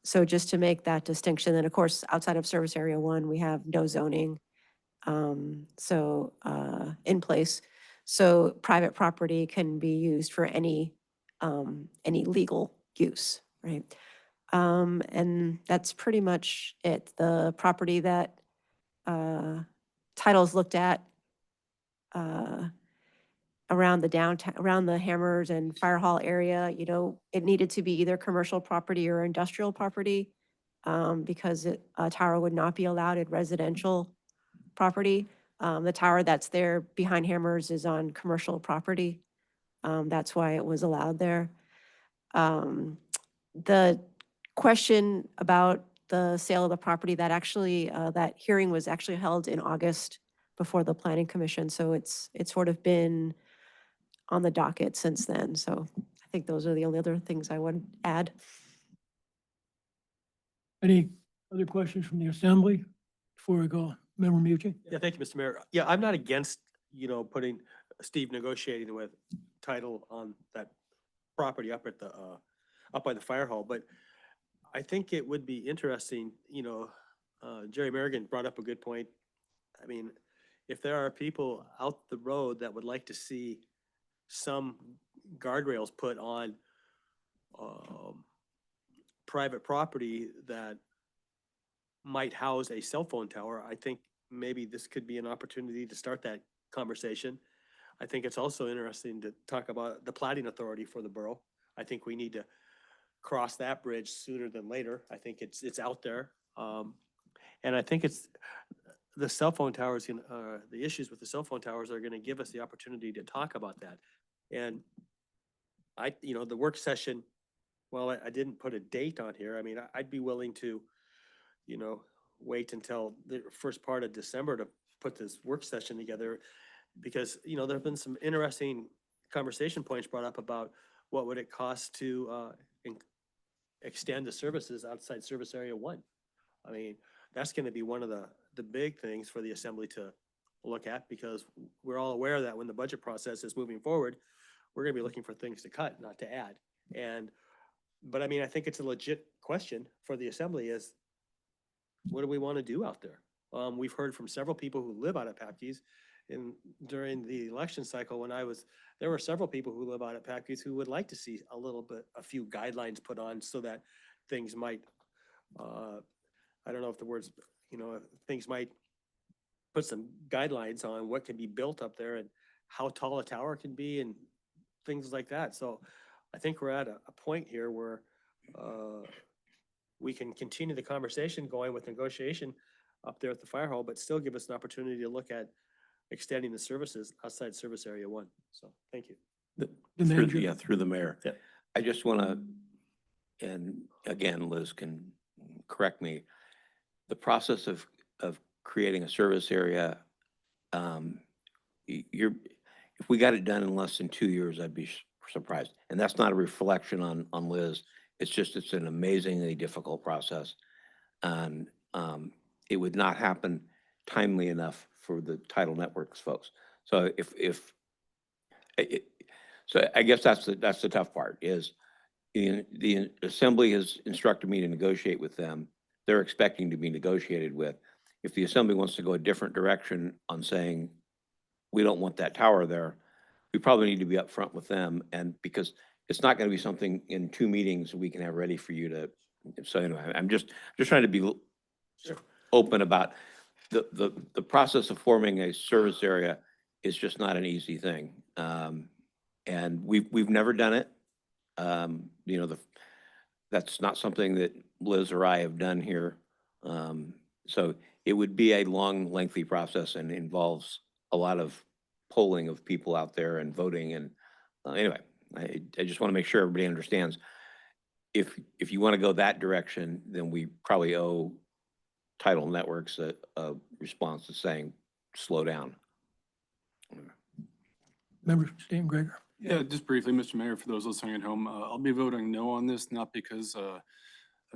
S8: So just to make that distinction, and of course, outside of Service Area 1, we have no zoning in place. So private property can be used for any legal use, right? And that's pretty much it. The property that Title's looked at around the downtown, around the Hammers and Fire Hall area, you know, it needed to be either commercial property or industrial property because a tower would not be allowed at residential property. The tower that's there behind Hammers is on commercial property. That's why it was allowed there. The question about the sale of the property, that actually, that hearing was actually held in August before the planning commission. So it's sort of been on the docket since then. So I think those are the only other things I would add.
S1: Any other questions from the assembly before we go? Member Mucci?
S21: Yeah, thank you, Mr. Mayor. Yeah, I'm not against, putting Steve negotiating with Title on that property up at the, up by the fire hall, but I think it would be interesting, Jerry Merrigan brought up a good point. I mean, if there are people out the road that would like to see some guardrails put on private property that might house a cell phone tower, I think maybe this could be an opportunity to start that conversation. I think it's also interesting to talk about the plating authority for the borough. I think we need to cross that bridge sooner than later. I think it's out there. And I think it's the cell phone towers, the issues with the cell phone towers are gonna give us the opportunity to talk about that. And the work session, well, I didn't put a date on here. I mean, I'd be willing to, wait until the first part of December to put this work session together because, there have been some interesting conversation points brought up about what would it cost to extend the services outside Service Area 1. I mean, that's going to be one of the big things for the assembly to look at because we're all aware that when the budget process is moving forward, we're going to be looking for things to cut, not to add. But I mean, I think it's a legit question for the assembly is, what do we want to do out there? We've heard from several people who live out at Papke's during the election cycle there were several people who live out at Papke's who would like to see a few guidelines put on so that things might, I don't know if the words, things might put some guidelines on what can be built up there and how tall a tower can be and things like that. So I think we're at a point here where we can continue the conversation going with negotiation up there at the fire hall, but still give us an opportunity to look at extending the services outside Service Area 1. So thank you.
S3: Through the mayor.
S21: Yeah.
S3: I just want to, and again, Liz can correct me, the process of creating a service area, if we got it done in less than 2 years, I'd be surprised. And that's not a reflection on Liz. It's an amazingly difficult process. And it would not happen timely enough for the Title Networks folks. So so I guess that's the tough part is the assembly has instructed me to negotiate with them. They're expecting to be negotiated with. If the assembly wants to go a different direction on saying we don't want that tower there, we probably need to be upfront with them, and because it's not gonna be something in 2 meetings we can have ready for you to, so anyway, I'm just trying to be open about the process of forming a service area is just not an easy thing. And we've never done it. You know, that's not something that Liz or I have done here. So it would be a long, lengthy process and involves a lot of polling of people out there and voting. And anyway, I just want to make sure everybody understands. If you want to go that direction, then we probably owe Tidal Networks a response to saying, slow down.
S1: Member Stan Gregor.
S4: Yeah, just briefly, Mr. Mayor, for those listening at home, I'll be voting no on this, not because I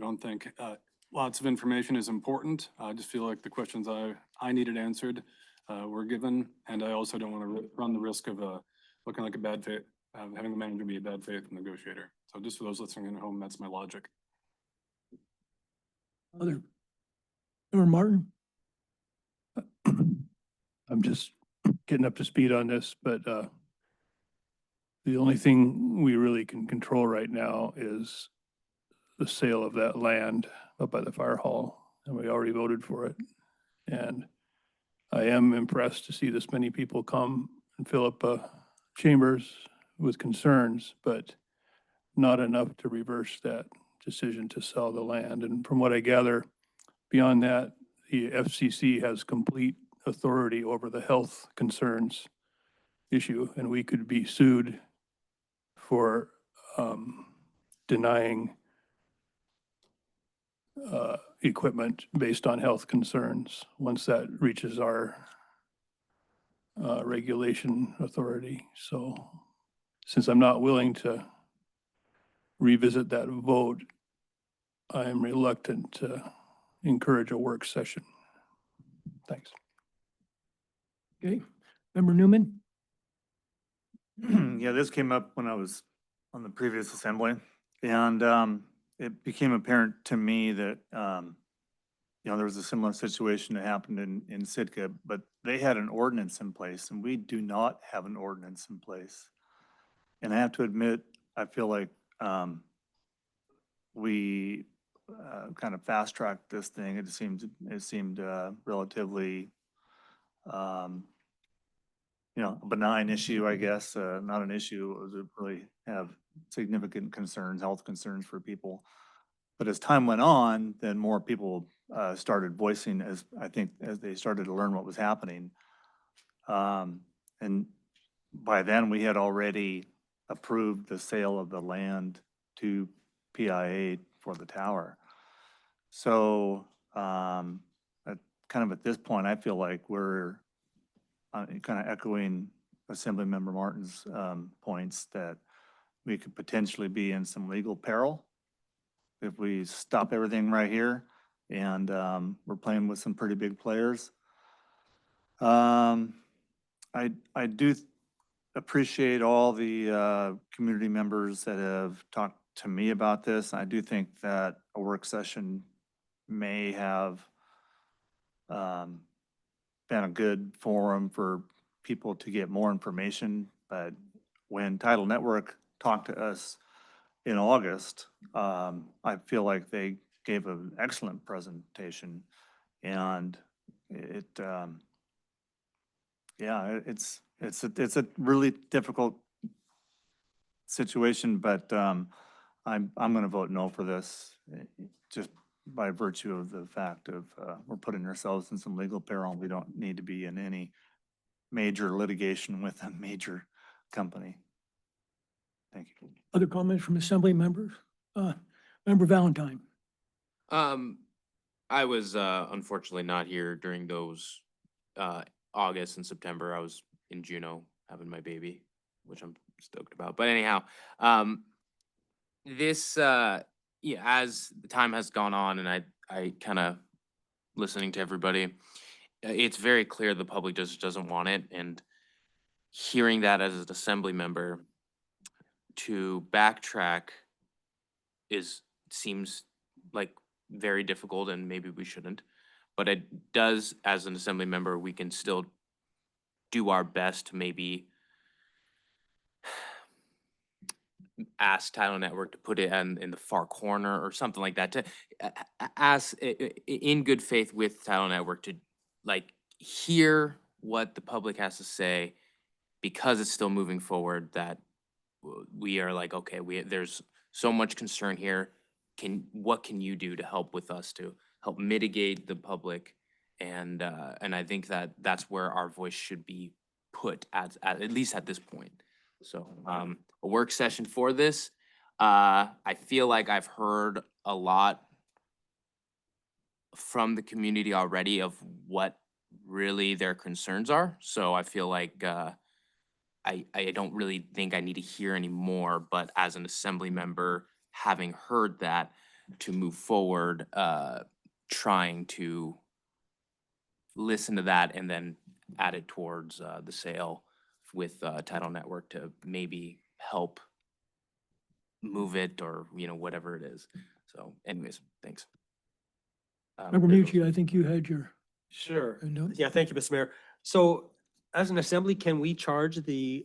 S4: don't think lots of information is important. I just feel like the questions I needed answered were given, and I also don't want to run the risk of looking like a bad faith, having the manager be a bad faith negotiator. So just for those listening at home, that's my logic.
S1: Other, Member Martin?
S7: I'm just getting up to speed on this, but the only thing we really can control right now is the sale of that land up by the fire hall, and we already voted for it. And I am impressed to see this many people come and fill up chambers with concerns, but not enough to reverse that decision to sell the land. And from what I gather, beyond that, the FCC has complete authority over the health concerns issue, and we could be sued for denying equipment based on health concerns once that reaches our regulation authority. So since I'm not willing to revisit that vote, I am reluctant to encourage a work session. Thanks.
S1: Okay, Member Newman?
S5: Yeah, this came up when I was on the previous assembly, and it became apparent to me that, you know, there was a similar situation that happened in Sitka, but they had an ordinance in place, and we do not have an ordinance in place. And I have to admit, I feel like we kind of fast-tracked this thing. It seemed relatively, you know, a benign issue, I guess, not an issue. It was really have significant concerns, health concerns for people. But as time went on, then more people started voicing as they started to learn what was happening. And by then we had already approved the sale of the land to PIA for the tower. So kind of at this point, I feel like we're kind of echoing Assemblymember Martin's points that we could potentially be in some legal peril if we stop everything right here, and we're playing with some pretty big players. I do appreciate all the community members that have talked to me about this. I do think that a work session may have been a good forum for people to get more information, but when Tidal Network talked to us in August, I feel like they gave an excellent presentation, and yeah, it's a really difficult situation, but I'm going to vote no for this, just by virtue of the fact of we're putting ourselves in some legal peril. We don't need to be in any major litigation with a major company. Thank you.
S1: Other comments from Assembly members? Member Valentine?
S17: I was unfortunately not here during those August and September. I was in Juneau having my baby, which I'm stoked about. But anyhow, this yeah, as the time has gone on and I kind of listening to everybody, it's very clear the public just doesn't want it. And hearing that as an assembly member, to backtrack seems like very difficult, and maybe we shouldn't. But it does, as an assembly member, we can still do our best to maybe ask Title Network to put it in the far corner or something like that, to ask in good faith with Title Network to like hear what the public has to say, because it's still moving forward, that we are like, okay, there's so much concern here. What can you do to help with us to help mitigate the public? And I think that's where our voice should be put at least at this point. So a work session for this. I feel like I've heard a lot from the community already of what really their concerns are. So I feel like I don't really think I need to hear any more, but as an assembly member, having heard that, to move forward, trying to listen to that and then add it towards the sale with Title Network to maybe help move it, or, whatever it is. So anyways, thanks.
S1: Member Mucci, I think you had your.
S21: Sure.
S1: No?
S21: Yeah, thank you, Mr. Mayor. So as an assembly, can we charge the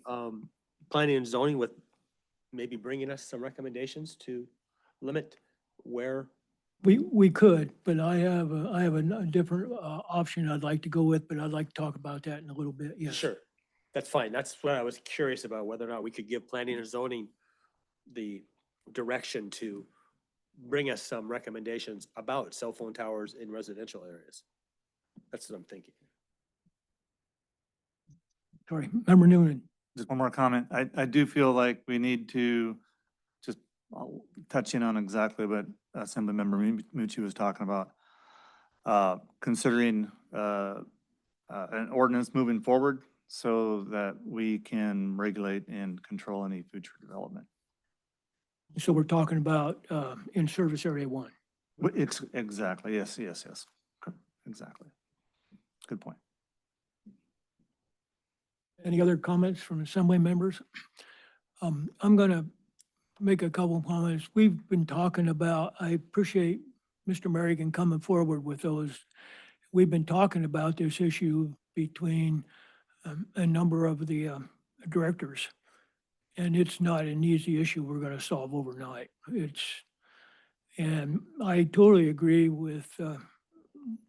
S21: planning and zoning with maybe bringing us some recommendations to limit where?
S1: We could, but I have a different option I'd like to go with, but I'd like to talk about that in a little bit. Yes.
S21: Sure, that's fine. That's what I was curious about, whether or not we could give planning and zoning the direction to bring us some recommendations about cell phone towers in residential areas. That's what I'm thinking.
S1: Sorry, Member Newman.
S5: Just one more comment. I do feel like we need to just touch in on exactly what Assemblymember Mucci was talking about. Considering an ordinance moving forward so that we can regulate and control any future development.
S1: So we're talking about in service area 1.
S5: It's exactly, yes. Exactly. Good point.
S1: Any other comments from assembly members? I'm going to make a couple of comments. We've been talking about, I appreciate Mr. Merrigan coming forward with those. We've been talking about this issue between a number of the directors. And it's not an easy issue we're going to solve overnight. And I totally agree with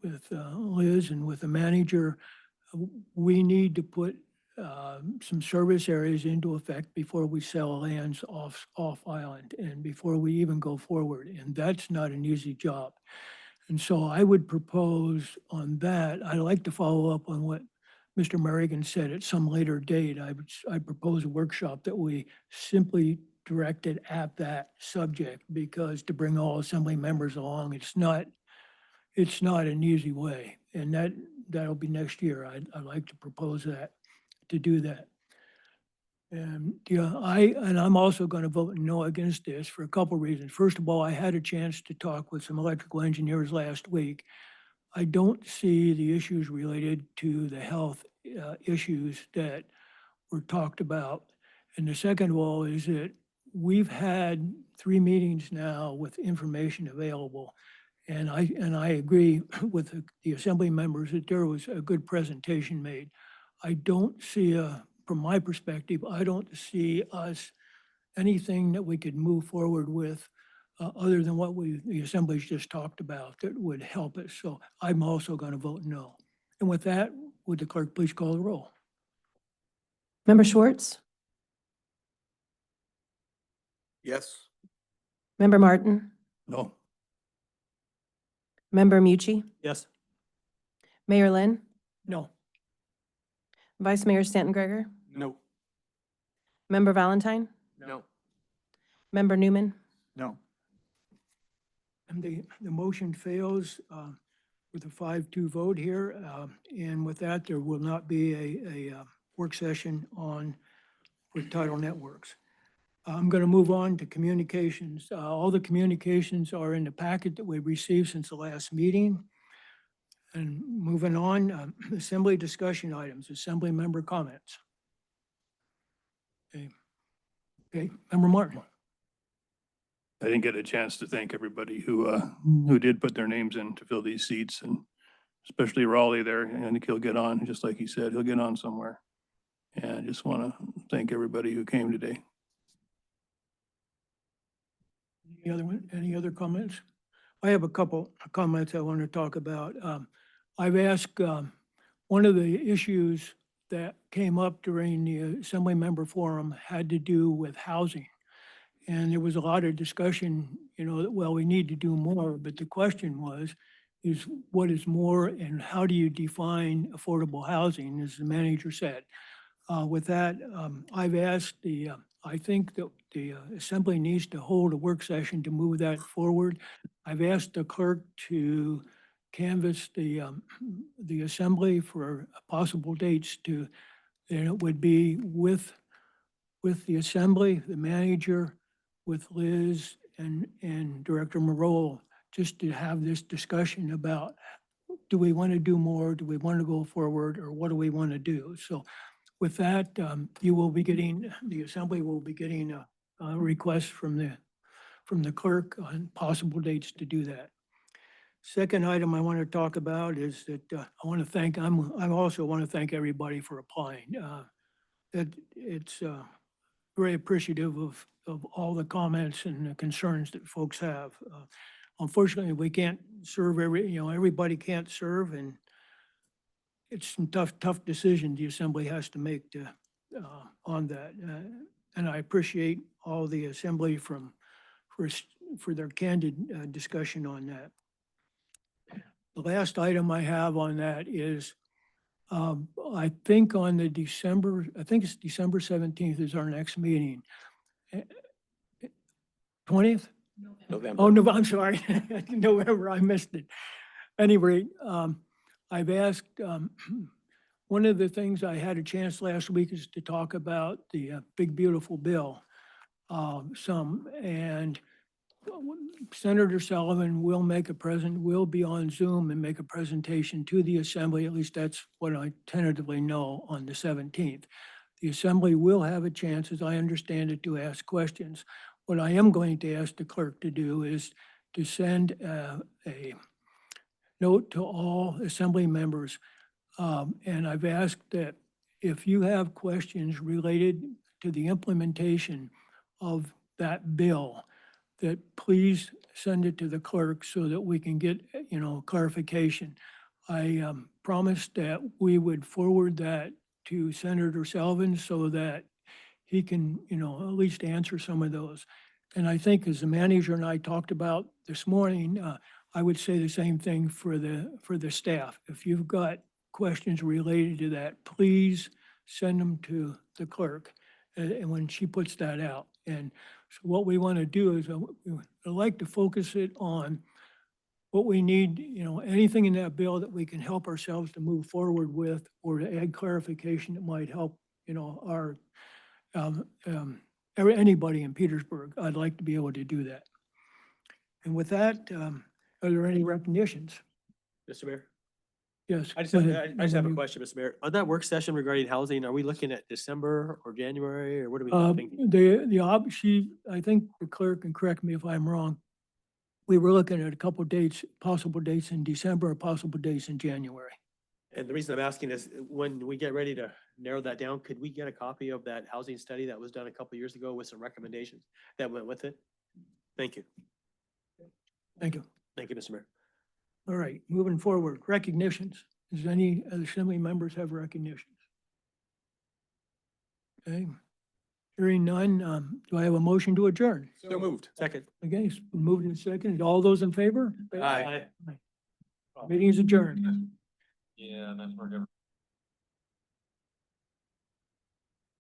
S1: Liz and with the manager. We need to put some service areas into effect before we sell lands off island and before we even go forward. And that's not an easy job. And so I would propose on that, I'd like to follow up on what Mr. Merrigan said at some later date. I propose a workshop that we simply directed at that subject, because to bring all assembly members along, it's not an easy way. And that'll be next year. I'd like to propose that, to do that. And I'm also going to vote no against this for a couple of reasons. First of all, I had a chance to talk with some electrical engineers last week. I don't see the issues related to the health issues that were talked about. And the second of all is that we've had 3 meetings now with information available. And I agree with the assembly members that there was a good presentation made. I don't see from my perspective, I don't see us anything that we could move forward with other than what the Assembly's just talked about that would help us. So I'm also going to vote no. And with that, would the clerk please call the roll?
S2: Member Schwartz?
S16: Yes.
S2: Member Martin?
S7: No.
S2: Member Mucci?
S21: Yes.
S2: Mayor Lynn?
S1: No.
S2: Vice Mayor Stanton Greger?
S4: No.
S2: Member Valentine?
S17: No.
S2: Member Newman?
S5: No.
S1: And the motion fails with a 5-2 vote here. And with that, there will not be a work session with Title Networks. I'm going to move on to communications. All the communications are in the packet that we received since the last meeting. And moving on, assembly discussion items, assembly member comments. Okay, Member Martin.
S7: I didn't get a chance to thank everybody who did put their names in to fill these seats, and especially Raleigh there. I think he'll get on, just like he said, he'll get on somewhere. And I just want to thank everybody who came today.
S1: Any other comments? I have a couple of comments I want to talk about. I've asked, one of the issues that came up during the Assembly Member Forum had to do with housing. And there was a lot of discussion, you know, that, well, we need to do more, but the question was, is what is more and how do you define affordable housing, as the manager said. With that, I've asked I think that the Assembly needs to hold a work session to move that forward. I've asked the clerk to canvass the Assembly for possible dates and it would be with the Assembly, the manager, with Liz and Director Morrow, just to have this discussion about, do we want to do more? Do we want to go forward, or what do we want to do? So with that, the Assembly will be getting a request from the clerk on possible dates to do that. Second item I want to talk about is that I also want to thank everybody for applying. It's very appreciative of all the comments and the concerns that folks have. Unfortunately, we can't serve everybody can't serve, and it's some tough decisions the Assembly has to make on that. And I appreciate all the Assembly for their candid discussion on that. The last item I have on that is, I think it's December 17th is our next meeting. 20th?
S3: November.
S1: Oh, no, I'm sorry. November, I missed it. Anyway, I've asked, one of the things I had a chance last week is to talk about the big beautiful bill and Senator Sullivan will be on Zoom and make a presentation to the Assembly. At least that's what I tentatively know, on the 17th. The Assembly will have a chance, as I understand it, to ask questions. What I am going to ask the clerk to do is to send a note to all Assembly members. And I've asked that if you have questions related to the implementation of that bill, that please send it to the clerk so that we can get, clarification. I promised that we would forward that to Senator Sullivan so that he can, at least answer some of those. And I think, as the manager and I talked about this morning, I would say the same thing for the staff. If you've got questions related to that, please send them to the clerk and when she puts that out. And so what we want to do is I'd like to focus it on what we need, anything in that bill that we can help ourselves to move forward with, or to add clarification that might help, anybody in Petersburg. I'd like to be able to do that. And with that, are there any recognitions?
S21: Mr. Mayor?
S1: Yes.
S21: I just
S1: go
S21: have,
S1: ahead.
S21: I just have a question, Mr. Mayor. On that work session regarding housing, are we looking at December or January, or what are we thinking?
S1: I think the clerk can correct me if I'm wrong. We were looking at a couple dates, possible dates in December, or possible dates in January.
S21: And the reason I'm asking is, when we get ready to narrow that down, could we get a copy of that housing study that was done a couple years ago with some recommendations that went with it? Thank you.
S1: Thank you.
S21: Thank you, Mr. Mayor.
S1: All right, moving forward, recognitions. Does any of the Assembly members have recognitions? Okay. Hearing none, do I have a motion to adjourn?
S21: So moved. Second.
S1: Okay, it's been moved and seconded. All those in favor?
S21: Aye.
S1: Meeting is adjourned.
S17: Yeah, that's where.